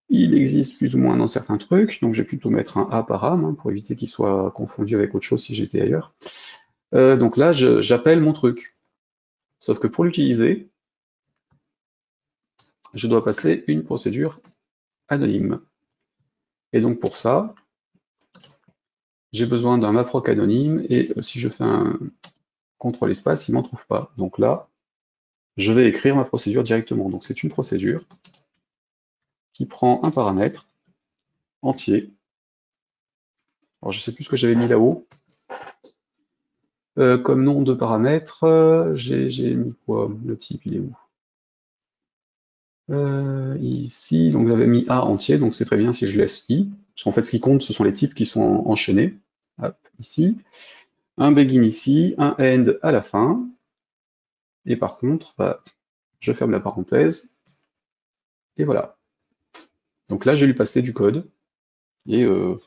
il existe plus ou moins dans certains trucs, donc je vais plutôt mettre un A param, hein, pour éviter qu'il soit confondu avec autre chose si j'étais ailleurs. Donc là, j'appelle mon truc. Sauf que pour l'utiliser, je dois passer une procédure anonyme. Et donc pour ça, j'ai besoin d'un maproc anonyme, et si je fais un CTRL espace, il m'en trouve pas. Donc là, je vais écrire ma procédure directement. Donc c'est une procédure qui prend un paramètre entier. Alors je sais plus ce que j'avais mis là-haut. Comme nom de paramètre, j'ai mis quoi? Le type, il est où? Ici, donc j'avais mis A entier, donc c'est très bien si je laisse I, parce qu'en fait ce qui compte, ce sont les types qui sont enchaînés. Hop, ici. Un begin ici, un end à la fin. Et par contre, bah, je ferme la parenthèse, et voilà. Donc là, je vais lui passer du code, et ln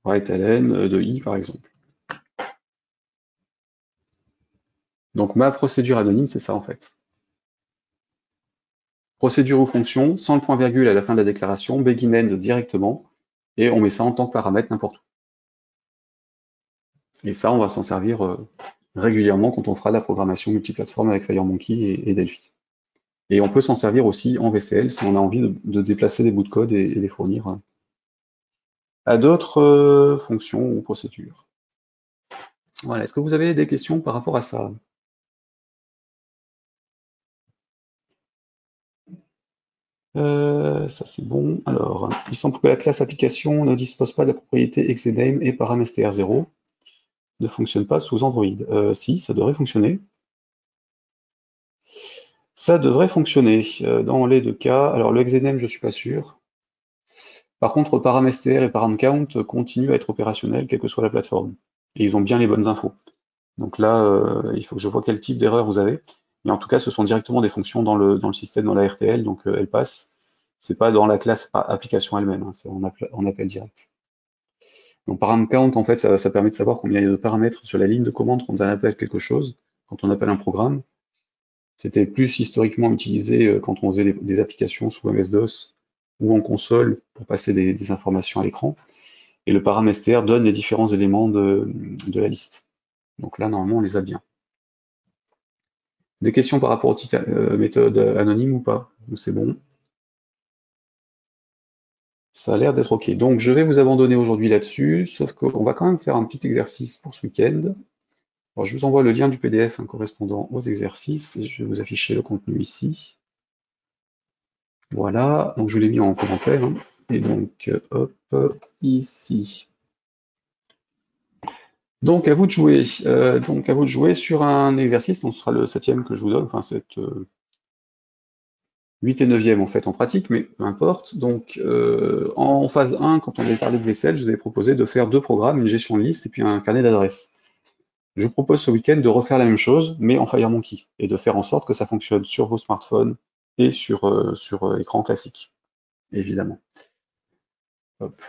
de I par exemple. Donc ma procédure anonyme, c'est ça en fait. Procédure ou fonction, sans le point virgule à la fin de la déclaration, begin end directement, et on met ça en tant que paramètre n'importe où. Et ça, on va s'en servir régulièrement quand on fera de la programmation multiplateforme avec FireMonkey et Delphi. Et on peut s'en servir aussi en VCL si on a envie de déplacer des bouts de code et les fournir à d'autres fonctions ou procédures. Voilà, est-ce que vous avez des questions par rapport à ça? Ça c'est bon. Alors, il semble que la classe application ne dispose pas de la propriété exename et param_str0 ne fonctionne pas sous Android. Si, ça devrait fonctionner. Ça devrait fonctionner dans les deux cas. Alors le exename, je suis pas sûr. Par contre, param_str et param_count continuent à être opérationnels, quelle que soit la plateforme. Et ils ont bien les bonnes infos. Donc là, il faut que je vois quel type d'erreur vous avez. Mais en tout cas, ce sont directement des fonctions dans le système, dans la RTL, donc elles passent. C'est pas dans la classe application elle-même, hein, c'est en appel direct. Donc param_count, en fait, ça permet de savoir combien il y a de paramètres sur la ligne de commande quand on appelle quelque chose, quand on appelle un programme. C'était plus historiquement utilisé quand on faisait des applications sous MS-DOS ou en console pour passer des informations à l'écran. Et le param_str donne les différents éléments de la liste. Donc là, normalement, on les a bien. Des questions par rapport aux méthodes anonymes ou pas? C'est bon. Ça a l'air d'être OK. Donc je vais vous abandonner aujourd'hui là-dessus, sauf qu'on va quand même faire un petit exercice pour ce week-end. Alors, je vous envoie le lien du PDF correspondant aux exercices, et je vais vous afficher le contenu ici. Voilà, donc je l'ai mis en commentaire, hein. Et donc, hop, ici. Donc à vous de jouer. Donc à vous de jouer sur un exercice, donc ce sera le 7e que je vous donne, enfin 8 et 9e en fait en pratique, mais peu importe. Donc en phase 1, quand on avait parlé de vaisselle, je vous avais proposé de faire deux programmes, une gestion de liste et puis un carnet d'adresses. Je vous propose ce week-end de refaire la même chose, mais en FireMonkey, et de faire en sorte que ça fonctionne sur vos smartphones et sur écran classique, évidemment. Hop.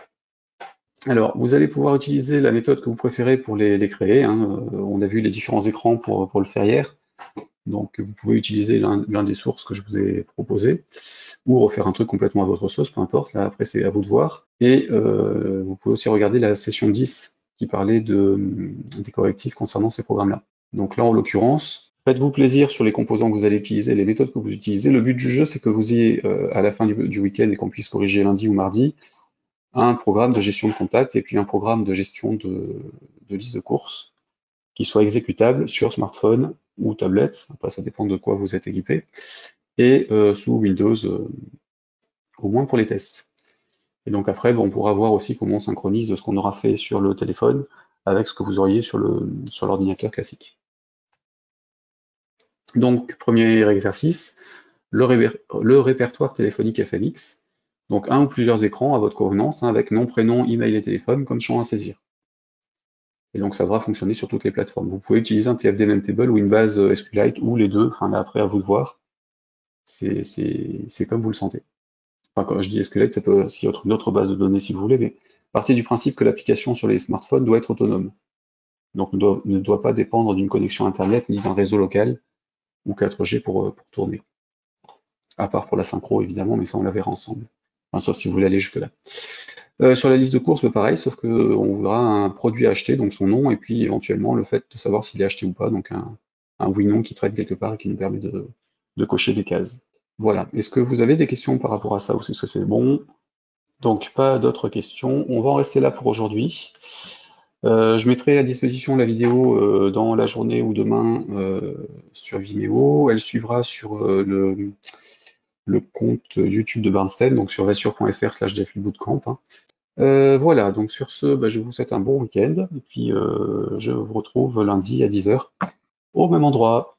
Alors, vous allez pouvoir utiliser la méthode que vous préférez pour les créer, hein. On a vu les différents écrans pour le faire hier. Donc, vous pouvez utiliser l'un des sources que je vous ai proposé, ou refaire un truc complètement à votre sauce, peu importe. Là, après, c'est à vous de voir. Et vous pouvez aussi regarder la session 10 qui parlait des correctifs concernant ces programmes-là. Donc là, en l'occurrence, faites-vous plaisir sur les composants que vous allez utiliser, les méthodes que vous utilisez. Le but du jeu, c'est que vous ayez, à la fin du week-end, et qu'on puisse corriger lundi ou mardi, un programme de gestion de contact et puis un programme de gestion de liste de courses qui soit exécutable sur smartphone ou tablette, après ça dépend de quoi vous êtes équipé, et sous Windows, au moins pour les tests. Et donc après, on pourra voir aussi comment on synchronise ce qu'on aura fait sur le téléphone avec ce que vous auriez sur l'ordinateur classique. Donc, premier exercice, le répertoire téléphonique FMX. Donc un ou plusieurs écrans à votre convenance, hein, avec nom, prénom, email et téléphone comme champ à saisir. Et donc ça devra fonctionner sur toutes les plateformes. Vous pouvez utiliser un TFD Nametable ou une base SQLite ou les deux, enfin là après à vous de voir. C'est comme vous le sentez. Enfin, quand je dis SQLite, ça peut aussi être une autre base de données si vous voulez, mais partez du principe que l'application sur les smartphones doit être autonome. Donc ne doit pas dépendre d'une connexion Internet ni d'un réseau local ou 4G pour tourner. À part pour la synchro évidemment, mais ça on la verra ensemble. Enfin, sauf si vous voulez aller jusque-là. Sur la liste de courses, pareil, sauf qu'on voudra un produit à acheter, donc son nom, et puis éventuellement le fait de savoir s'il est acheté ou pas, donc un oui-non qui traîne quelque part et qui nous permet de cocher des cases. Voilà. Est-ce que vous avez des questions par rapport à ça, ou est-ce que c'est bon? Donc pas d'autres questions. On va en rester là pour aujourd'hui. Je mettrai à disposition la vidéo dans la journée ou demain sur Vimeo. Elle suivra sur le compte YouTube de Bernstein, donc sur vassure.fr/devbootcamp. Hein. Voilà, donc sur ce, je vous souhaite un bon week-end, et puis je vous retrouve lundi à 10h au même endroit.